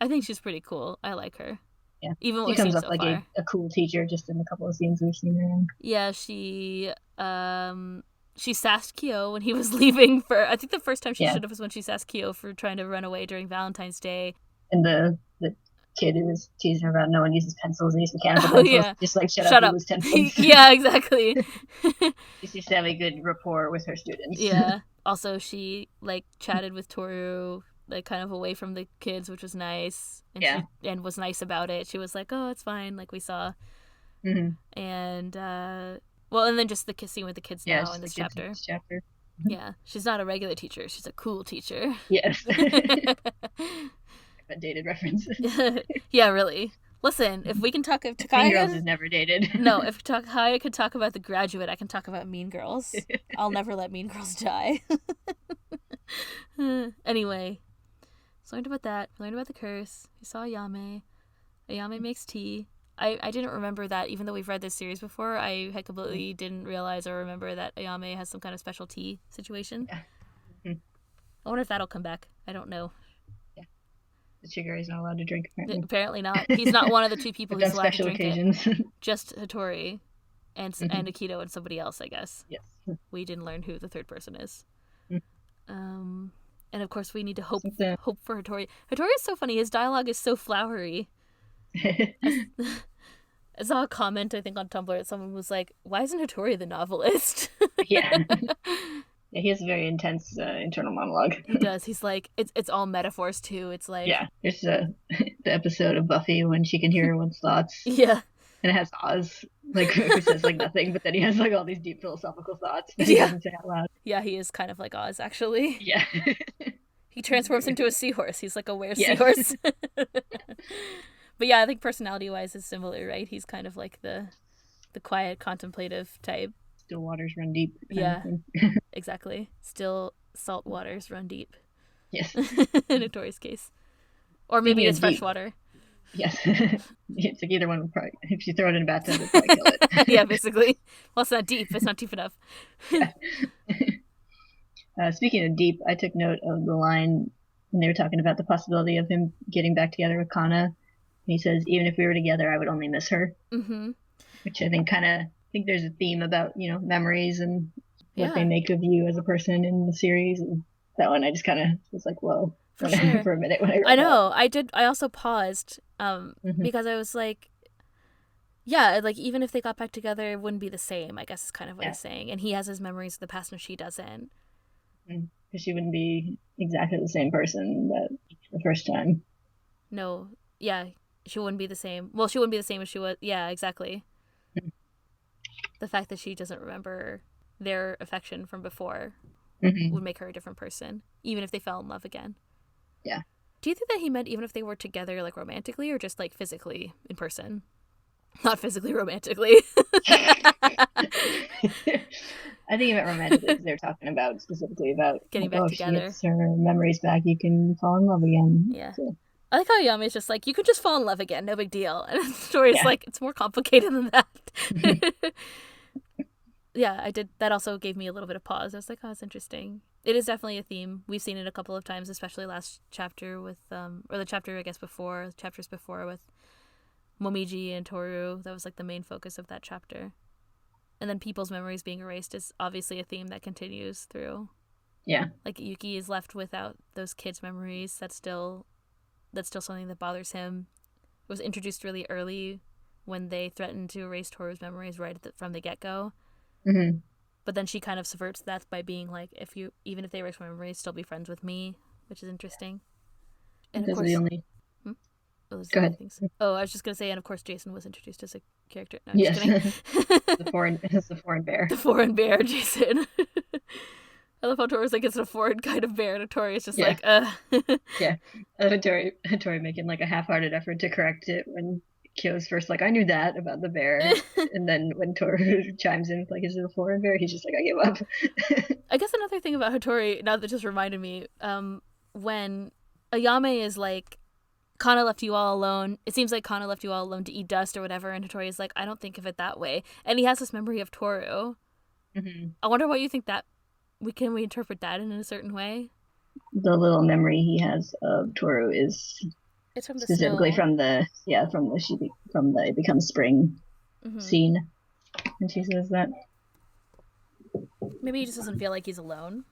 I think she's pretty cool. I like her. Yeah. Even what she comes up so like far. a cool teacher just in a couple of scenes we've seen her in. Yeah, she sassed Kyo when he was leaving for... I think the first time she should have was when she sassed Kyo for trying to run away during Valentine's Day. And the kid who was teasing her about no one uses pencils, they use mechanical pencils. Yeah. Just like, shut up. Use pencils. Yeah, exactly. She seems to have a good rapport with her students. Yeah. Also, she like chatted with Tohru like kind of away from the kids, which was nice. And she was nice about it. She was like, oh, it's fine, like we saw. And well, and then just the kissing with the kids now in this chapter. Yeah, she's not a regular teacher, she's a cool teacher. Yes. Dated references. Yeah, really. Listen, if we can talk... If Mean Girls is never dated. No, if Takaya could talk about The Graduate, I can talk about Mean Girls. I'll never let Mean Girls die. Anyway, so learned about that. Learned about the curse. We saw Ayame. Ayame makes tea. I didn't remember that, even though we've read this series before. I had completely didn't realize or remember that Ayame has some kind of special tea situation. Yeah. I wonder if that'll come back. I don't know. Yeah. The Shigure is not allowed to drink, apparently. Apparently not. He's not one of the two people who's allowed to drink occasions. it. Just Hatori and Akito and somebody else, I guess. Yes. We didn't learn who the third person is. Mm-hmm. And of course we need to hope for Hatori. Hatori is so funny. His dialogue is so flowery. I saw a comment, I think, on Tumblr that someone was like, why isn't Hatori the novelist? Yeah. Yeah, he has a very intense internal monologue. He does. He's like, it's all metaphors too. It's like... Yeah, there's the episode of Buffy when she can hear everyone's thoughts. Yeah. And it has Oz, like, who says, like, nothing, but then he has, like, all these deep philosophical thoughts that he doesn't say out loud. Yeah, he is kind of like Oz, actually. Yeah. He transforms into a seahorse. He's like a seahorse. But yeah, I think personality-wise is similar, right? He's kind of like the quiet, contemplative type. Still waters run deep. Yeah, exactly. Still salt waters run deep. Yes. In Hatori's case. Or maybe it's fresh water. Yes. It's like either one would probably, if you throw it in a bathtub, it'd probably kill it. Yeah, basically. Well, it's not deep. It's not deep enough. Yeah. Speaking of deep, I took note of the line when they were talking about the possibility of him getting back together with Kana. He says, even if we were together, I would only miss her. Mm-hmm. Which I think there's a theme about, memories and what they make of you as a person in the series. And that one, I just kind of was like, whoa. For a minute when I know. I also paused because I was like, yeah, like even if they got back together, it wouldn't be the same, I guess is kind of what he's saying. And he has his memories of the past and she doesn't. Because she wouldn't be exactly the same person that the first time. No. Yeah. She wouldn't be the same. Well, she wouldn't be the same as she was. Yeah, exactly. The fact that she doesn't remember their affection from before would make her a different person, even if they fell in love again. Yeah. Do you think that he meant even if they were together, like romantically, or just like physically in person? Not physically, romantically. I think he meant romantically because they were talking about specifically about getting back together. If she gets her memories back, you can fall in love again. Yeah. So. I like how Ayame's just like, you could just fall in love again, no big deal. And the story's like, it's more complicated than that. Yeah, I did. That also gave me a little bit of pause. I was like, oh, it's interesting. It is definitely a theme. We've seen it a couple of times, especially last chapter with, or the chapter, I guess, chapters before with Momiji and Tohru. That was like the main focus of that chapter. And then people's memories being erased is obviously a theme that continues through. Yeah. Like Yuki is left without those kids' memories. That's still something that bothers him. It was introduced really early when they threatened to erase Toru's memories right from the get-go. Mm-hmm. But then she kind of subverts that by being like, even if they erase my memories, still be friends with me, which is interesting. And of course, the only... Go ahead. Oh, I was just gonna say, and of course, Jason was introduced as a character. No, yes. the foreign bear. The foreign bear, Jason. I love how Toru's like, it's a foreign kind of bear, and Hatori is just like, Yeah. Hatori making like a half-hearted effort to correct it when Kyo's first like, I knew that about the bear. And then when Tohru chimes in like, is it a foreign bear? He's just like, I give up. I guess another thing about Hatori, now that just reminded me, when Ayame is like, Kana left you all alone. It seems like Kana left you all alone to eat dust or whatever. And Hatori is like, I don't think of it that way. And he has this memory of Tohru. Mm-hmm. I wonder what you think that can we interpret that in a certain way? The little memory he has of Tohru is it's from the specifically snow. from the It Becomes Spring scene. And she says that. Maybe he just doesn't feel like he's alone.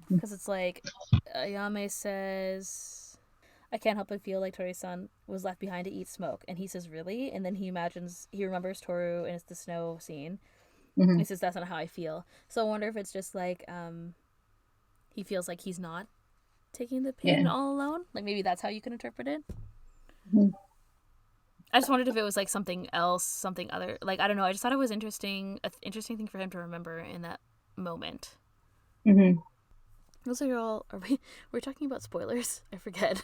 Because it's like, Ayame says, I can't help but feel like Tori-san was left behind to eat smoke. And he says, really? And then he remembers Tohru and it's the snow scene. Mm-hmm. He says, that's not how I feel. So I wonder if it's just like, he feels like he's not taking the pain all alone. Like maybe that's how you can interpret it. Mm-hmm. I just wondered if it was like something else, something other. Like, I don't know. I just thought it was interesting thing for him to remember in that moment. Mm-hmm. Those are all... We're talking about spoilers? I forget.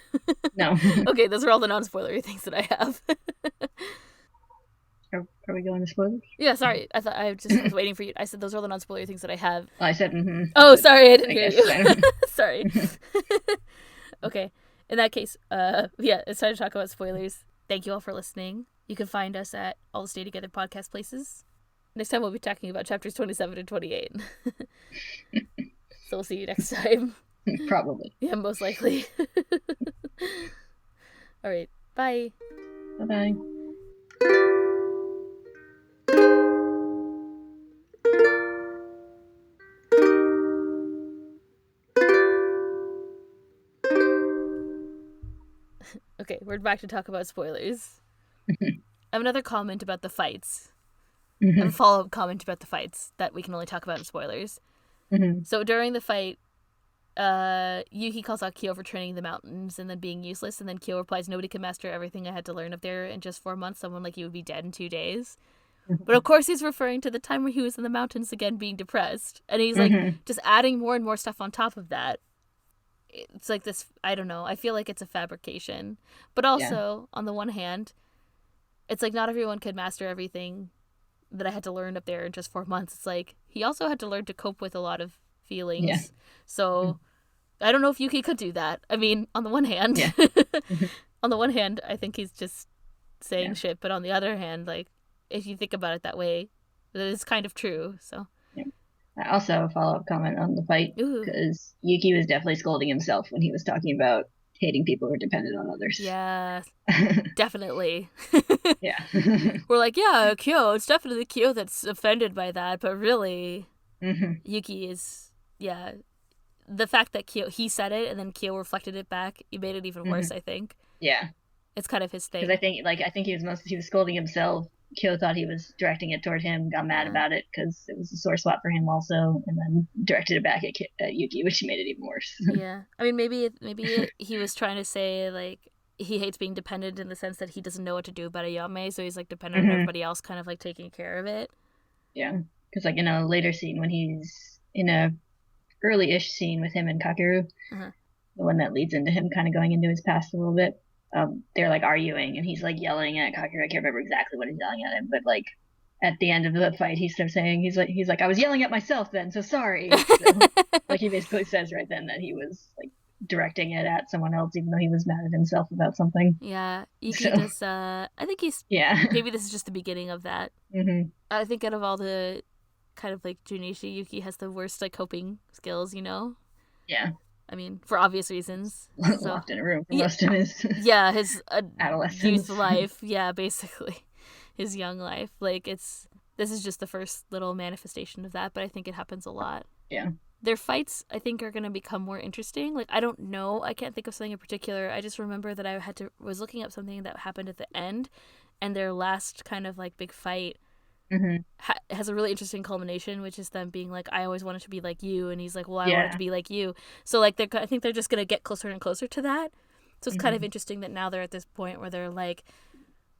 No. Okay, those are all the non-spoilery things that I have. Are we going to spoilers? Yeah, sorry. I thought I just was waiting for you. I said those are all the non-spoiler things that I have. I said, mm-hmm. Oh, sorry, I didn't hear you. Sorry. Okay. In that case, yeah, it's time to talk about spoilers. Thank you all for listening. You can find us at all the Stay Together podcast places. Next time we'll be talking about chapters 27 and 28. So we'll see you next time. Probably. Yeah, most likely. All right. Bye. Bye-bye. Okay, we're back to talk about spoilers. I have another comment about the fights. I have a follow-up comment about the fights that we can only talk about in spoilers. So during the fight, Yuki calls out Kyo for training the mountains and then being useless, and then Kyo replies, "Nobody can master everything I had to learn up there in just 4 months. Someone like you would be dead in 2 days." But of course he's referring to the time where he was in the mountains again being depressed. And he's like just adding more and more stuff on top of that. It's like this, I don't know, I feel like it's a fabrication. But also, on the one hand, it's like not everyone could master everything that I had to learn up there in just 4 months. It's like he also had to learn to cope with a lot of feelings. Yeah. So I don't know if Yuki could do that. I mean, on the one hand, on the one hand, I think he's just saying shit. But on the other hand, like, if you think about it that way, that is kind of true. So. I also have a follow-up comment on the fight, because Yuki was definitely scolding himself when he was talking about hating people who are dependent on others. Yeah, definitely. Yeah. We're like, yeah, Kyo, it's definitely Kyo that's offended by that, but really, Yuki is, the fact that Kyo, he said it and then Kyo reflected it back, it made it even worse, I think. Yeah. It's kind of his thing. Because I think he was scolding himself. Kyo thought he was directing it toward him, got mad about it because it was a sore spot for him also, and then directed it back at Yuki, which made it even worse. Yeah. I mean, maybe he was trying to say, like, he hates being dependent in the sense that he doesn't know what to do about Ayame, so he's, like, dependent on everybody else kind of, like, taking care of it. Yeah. Because, like, in a later scene when he's in a early-ish scene with him and Kakeru, the one that leads into him kind of going into his past a little bit, they're like arguing and he's like yelling at Kakeru. I can't remember exactly what he's yelling at him, but like at the end of the fight he starts saying he's like I was yelling at myself then, so sorry. So, like he basically says right then that he was like directing it at someone else even though he was mad at himself about something. Yeah, Yuki does I think he's maybe this is just the beginning of that. I think out of all the kind of like Junichi, Yuki has the worst like coping skills, you know? Yeah. I mean, for obvious reasons. So. Locked in a room for most of his his adolescence, youth life. Yeah, basically, his young life. Like this is just the first little manifestation of that, but I think it happens a lot. Yeah. Their fights, I think, are going to become more interesting. Like, I don't know. I can't think of something in particular. I just remember that I was looking up something that happened at the end, and their last kind of like big fight has a really interesting culmination, which is them being like, I always wanted to be like you, and he's like, well, I wanted to be like you. So like I think they're just gonna get closer and closer to that. So it's kind of interesting that now they're at this point where they're like,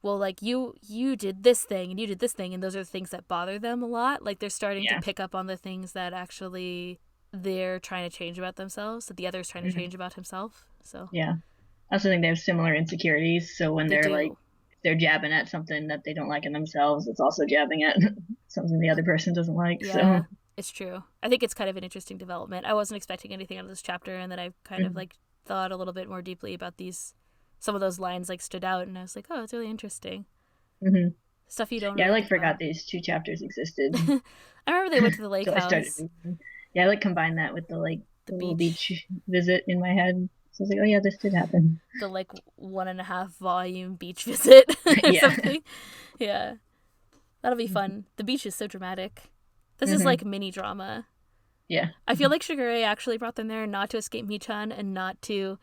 well, like you did this thing and you did this thing, and those are the things that bother them a lot. Like they're starting to pick up on the things that actually they're trying to change about themselves, that the other's trying to change about himself. So I also think they have similar insecurities, so when they're jabbing at something that they don't like in themselves, it's also jabbing at something the other person doesn't like. Yeah, so it's true. I think it's kind of an interesting development. I wasn't expecting anything out of this chapter, and then I kind of like thought a little bit more deeply about some of those lines like stood out, and I was like, oh, it's really interesting. Stuff you don't. Yeah, really I forgot these 2 chapters existed. I remember they went to the lake house. I combined that with the little beach visit in my head. So I was like, oh yeah, this did happen. The 1.5 volume beach visit or something. Yeah. That'll be fun. The beach is so dramatic. This is like mini drama. Yeah. I feel like Shigure actually brought them there not to escape Michan and not to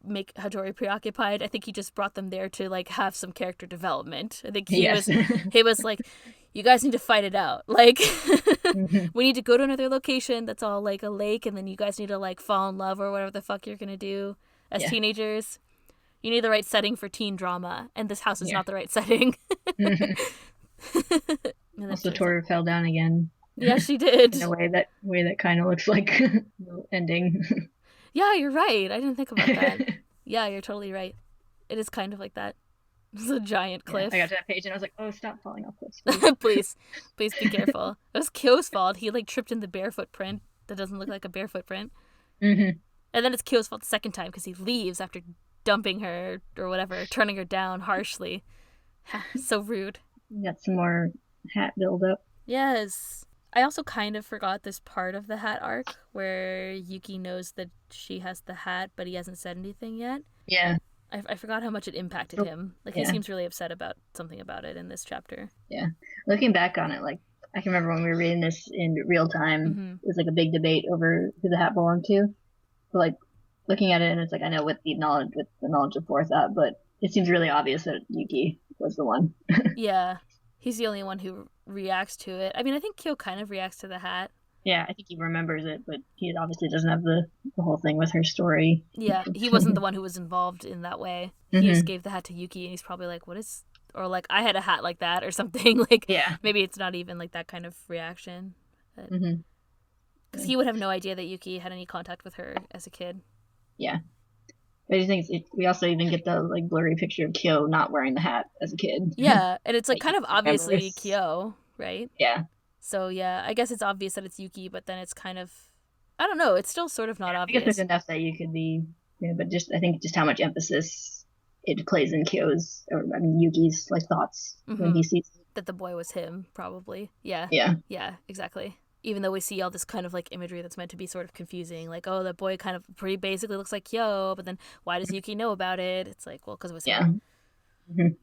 make Hatori preoccupied. I think he just brought them there to like have some character development. I think he was like, you guys need to fight it out. Like, we need to go to another location that's all like a lake, and then you guys need to like fall in love or whatever the fuck you're gonna do as teenagers. You need the right setting for teen drama, and this house is not the right setting. Also, Tohru fell down again. Yeah, she did. In a way that kind of looks like the ending. Yeah, you're right. I didn't think about that. Yeah, you're totally right. It is kind of like that. It's a giant cliff. I got to that page and I was like, oh, stop falling off cliffs, please. Please be careful. It was Kyo's fault. He like tripped in the barefoot print that doesn't look like a barefoot print. Mm-hmm. And then it's Kyo's fault the second time because he leaves after dumping her or whatever, turning her down harshly. So rude. Got some more hat buildup. Yes. I also kind of forgot this part of the hat arc where Yuki knows that she has the hat, but he hasn't said anything yet. Yeah. I forgot how much it impacted him. Like, he seems really upset about something about it in this chapter. Yeah. Looking back on it, like, I can remember when we were reading this in real time, it was like a big debate over who the hat belonged to. But, like, looking at it, and it's like, I know with the knowledge of forethought, but it seems really obvious that Yuki was the one. Yeah. He's the only one who reacts to it. I mean, I think Kyo kind of reacts to the hat. Yeah, I think he remembers it, but he obviously doesn't have the whole thing with her story. Yeah, he wasn't the one who was involved in that way. He just gave the hat to Yuki, and he's probably like, what is... Or like, I had a hat like that or something. Like, maybe it's not even like that kind of reaction. Because he would have no idea that Yuki had any contact with her as a kid. Yeah. But I think we also even get the like blurry picture of Kyo not wearing the hat as a kid. Yeah, and it's like kind of obviously Kyo, right? Yeah. So yeah, I guess it's obvious that it's Yuki, but then it's kind of, I don't know, it's still sort of not obvious. I guess there's enough that you could be, but I think how much emphasis it plays in Yuki's like thoughts when he sees that the boy was him, probably. Yeah. Yeah, exactly. Even though we see all this kind of like imagery that's meant to be sort of confusing, like, oh, the boy kind of pretty basically looks like Kyo, but then why does Yuki know about it? It's like, well, because it was him.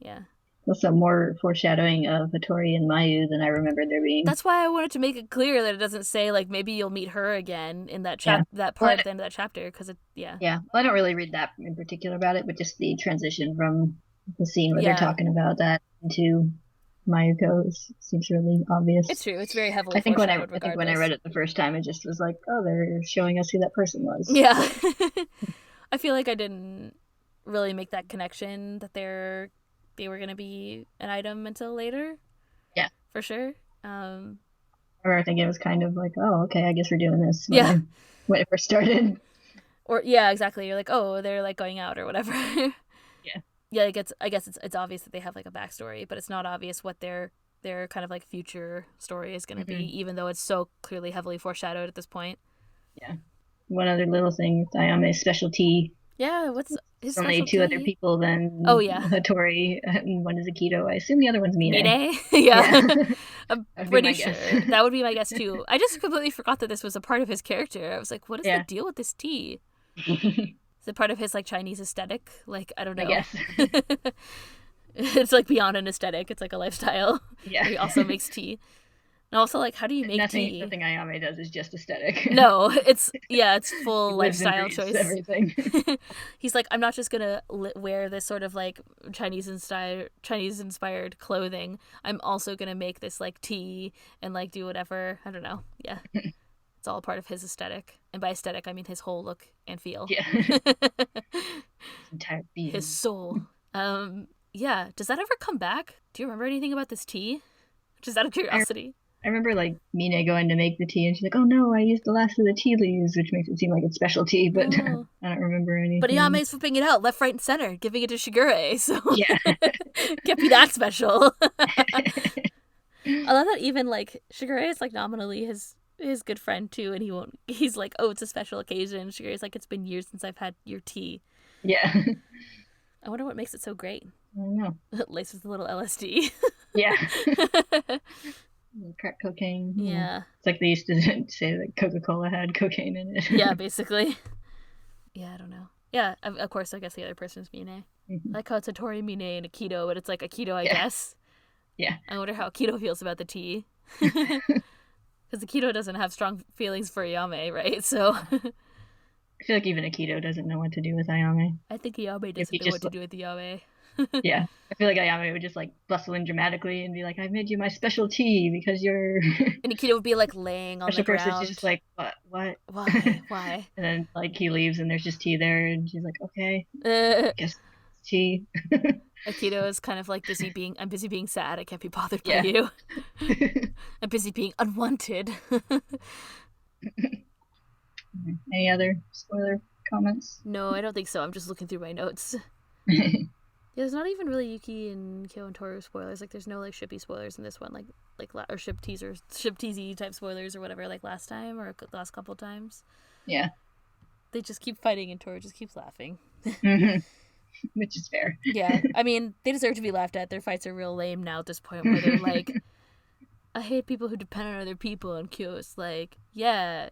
Yeah. Also more foreshadowing of Hatori and Mayu than I remember there being. That's why I wanted to make it clear that it doesn't say like maybe you'll meet her again in that that part at the end of that chapter, because Yeah, well, I don't really read that in particular about it, but just the transition from the scene where they're talking about that into Mayuko seems really obvious. It's true. It's very heavily. I think when I read it the first time, it just was like, oh, they're showing us who that person was. Yeah. I feel like I didn't really make that connection that they were going to be an item until later. Yeah. For sure. Or I think it was kind of like, oh, okay, I guess we're doing this. When it first started. Or, yeah, exactly. You're like, oh, they're like going out or whatever. Yeah, I guess it's obvious that they have like a backstory, but it's not obvious what their kind of like future story is going to be, even though it's so clearly heavily foreshadowed at this point. Yeah. One other little thing, Ayame's specialty. Yeah, what's his specialty? Only two other people than Hatori, and one is Akito. I assume the other one's Mine. Mine? Yeah. I'm pretty sure. That would be my guess too. I just completely forgot that this was a part of his character. I was like, what is the deal with this tea? Is it part of his like Chinese aesthetic? Like, I don't know. Yes. It's like beyond an aesthetic. It's like a lifestyle. Yeah. He also makes tea. And also, like, how do you make tea? Nothing Ayame does is just aesthetic. No, it's full lifestyle choice. Everything. He's like, I'm not just gonna wear this sort of like Chinese inspired clothing. I'm also gonna make this like tea and like do whatever. I don't know. Yeah. It's all part of his aesthetic. And by aesthetic, I mean his whole look and feel. Yeah. Entire being. His soul. Yeah. Does that ever come back? Do you remember anything about this tea? Just out of curiosity. I remember, like, Mine going to make the tea, and she's like, oh no, I used the last of the tea leaves, which makes it seem like it's special tea, but I don't remember anything. But Ayame's flipping it out, left, right, and center, giving it to Shigure, so yeah. Can't be that special. I love that even, like, Shigure is, like, nominally his good friend, too, and he's like, oh, it's a special occasion. Shigure's like, it's been years since I've had your tea. Yeah. I wonder what makes it so great. I don't know. Laced with a little LSD. Yeah. Crack cocaine. Yeah. It's like they used to say that Coca-Cola had cocaine in it. Yeah, basically. Yeah, I don't know. Yeah, of course, I guess the other person is Mine. I like how it's Hatori, Mine, and Akito, but it's like Akito, I guess. Yeah. I wonder how Akito feels about the tea. Because Akito doesn't have strong feelings for Ayame, right? So... I feel like even Akito doesn't know what to do with Ayame. I think Ayame doesn't know what to do with Ayame. Yeah, I feel like Ayame would just like bustle in dramatically and be like, "I made you my special tea because you're." And Akito would be like laying on the ground. She's just like, "What? Why?" And then like he leaves and there's just tea there, and she's like, "Okay, I guess it's tea." Akito is kind of like I'm busy being sad. I can't be bothered by you. I'm busy being unwanted. Any other spoiler comments? No, I don't think so. I'm just looking through my notes. Yeah, there's not even really Yuki and Kyo and Tohru spoilers. Like, there's no, like, shippy spoilers in this one, or ship teasy type spoilers or whatever, like last time or the last couple times. Yeah. They just keep fighting and Tohru just keeps laughing. Mm-hmm. Which is fair. Yeah, I mean, they deserve to be laughed at. Their fights are real lame now at this point, where they're like, I hate people who depend on other people, and Kyo's like, yeah,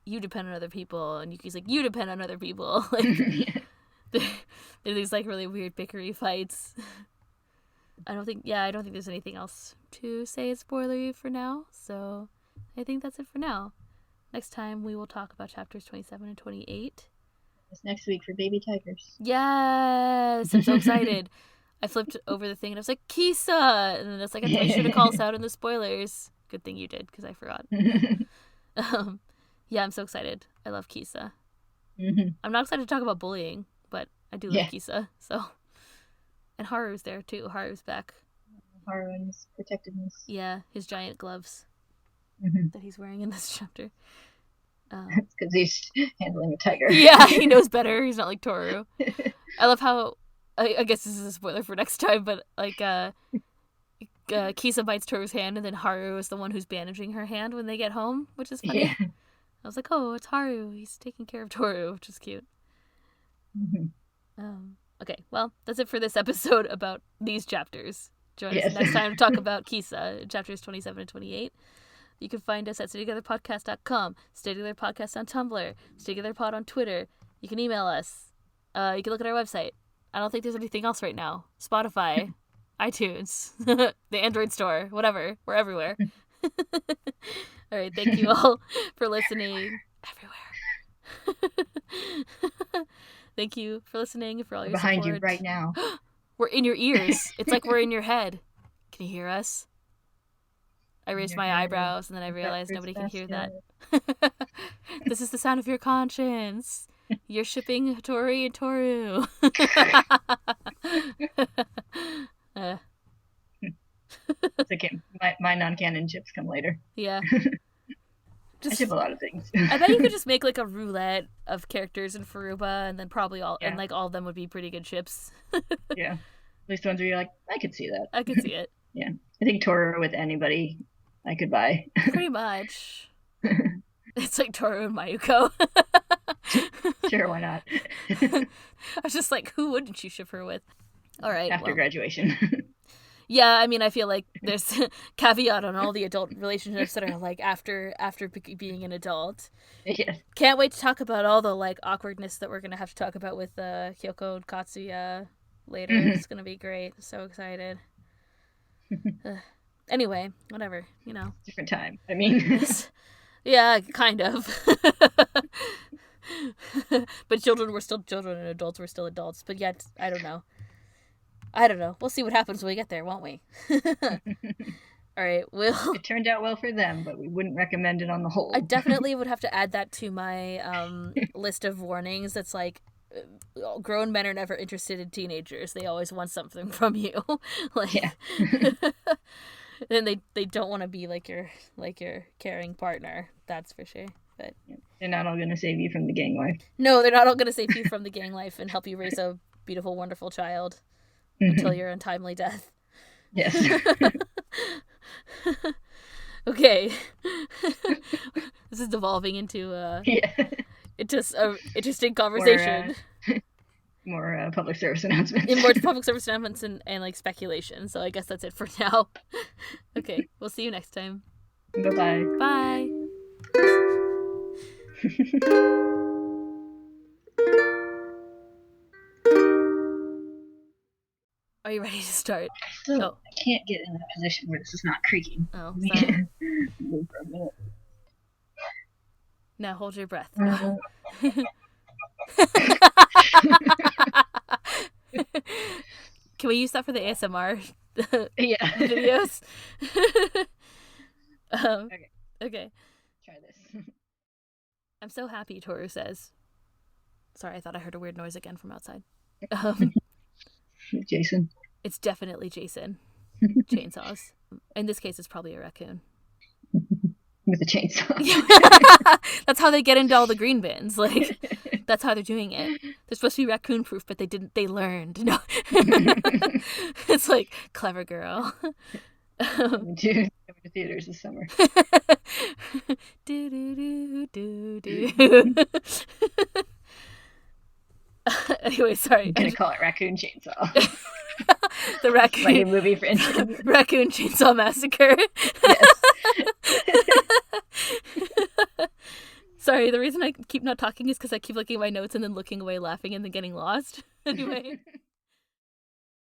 you depend on other people, and Yuki's like, you depend on other people. Like, they're these, like, really weird bickery fights. I don't think there's anything else to say it's spoilery for now, so I think that's it for now. Next time we will talk about chapters 27 and 28. It's next week for baby tigers. Yes! I'm so excited. I flipped over the thing and I was like, Kisa! And then it's like, I should have called us out in the spoilers. Good thing you did, because I forgot. Yeah, I'm so excited. I love Kisa. Mm-hmm. I'm not excited to talk about bullying, but I do love Kisa, so. And Haru's there, too. Haru's back. Haru and his protectiveness. Yeah, his giant gloves that he's wearing in this chapter. It's because he's handling a tiger. Yeah, he knows better. He's not like Tohru. I love how, I guess this is a spoiler for next time, but, like, Kisa bites Toru's hand, and then Haru is the one who's bandaging her hand when they get home, which is funny. Yeah. I was like, oh, it's Haru. He's taking care of Tohru, which is cute. Okay, well, that's it for this episode about these chapters. Join us next time to talk about Kisa, chapters 27 and 28. You can find us at StayTogetherPodcast.com, StayTogetherPodcast on Tumblr, StayTogetherPod on Twitter. You can email us. You can look at our website. I don't think there's anything else right now. Spotify, iTunes, the Android store, whatever. We're everywhere. All right, thank you all for listening. Everywhere. Thank you for listening, for all your behind support. You right now. We're in your ears. It's like we're in your head. Can you hear us? I raised my eyebrows, and then I realized nobody can hear that. This is the sound of your conscience. You're shipping Hatori and Tohru. It's okay. My non-canon ships come later. Yeah. I ship a lot of things. I bet you could just make, like, a roulette of characters in Furuba, and then probably all of them would be pretty good ships. Yeah. At least ones where you're like, I could see that. I could see it. Yeah. I think Tohru with anybody I could buy. Pretty much. It's like Tohru and Mayuko. Sure, why not? I was just like, who wouldn't you ship her with? All right. After graduation. Yeah, I mean, I feel like there's caveat on all the adult relationships that are, like, after being an adult. Yes. Can't wait to talk about all the, like, awkwardness that we're going to have to talk about with Hyoko and Katsuya later. It's going to be great. So excited. Anyway, whatever, you know. Different time. I mean. Yeah, kind of. But children were still children and adults were still adults. But yet, I don't know. We'll see what happens when we get there, won't we? All right, It turned out well for them, but we wouldn't recommend it on the whole. I definitely would have to add that to my list of warnings. That's like, grown men are never interested in teenagers. They always want something from you. Like, yeah. And they don't want to be like your caring partner. That's for sure. But they're not all going to save you from the gang life. No, they're not all going to save you from the gang life and help you raise a beautiful, wonderful child until your untimely death. Yes. Okay. This is devolving into just an interesting conversation. More public service announcements. More public service announcements and like speculation. So I guess that's it for now. Okay, we'll see you next time. Bye-bye. Bye. Are you ready to start? I can't get in a position where this is not creaking. Oh, sorry. Move for a minute. Now hold your breath. Can we use that for the ASMR videos? Okay. Try this. I'm so happy, Tohru says. Sorry, I thought I heard a weird noise again from outside. Jason. It's definitely Jason. Chainsaws. In this case, it's probably a raccoon. With a chainsaw. That's how they get into all the green bins. Like, that's how they're doing it. they're supposed to be raccoon proof, but they learned. No. It's like, clever girl. Coming to theaters this summer. Do do do do do. Anyway, sorry. I'm gonna call it Raccoon Chainsaw. The raccoon my new movie franchise. Raccoon Chainsaw Massacre. Yes. Sorry, the reason I keep not talking is because I keep looking at my notes and then looking away, laughing, and then getting lost. Anyway.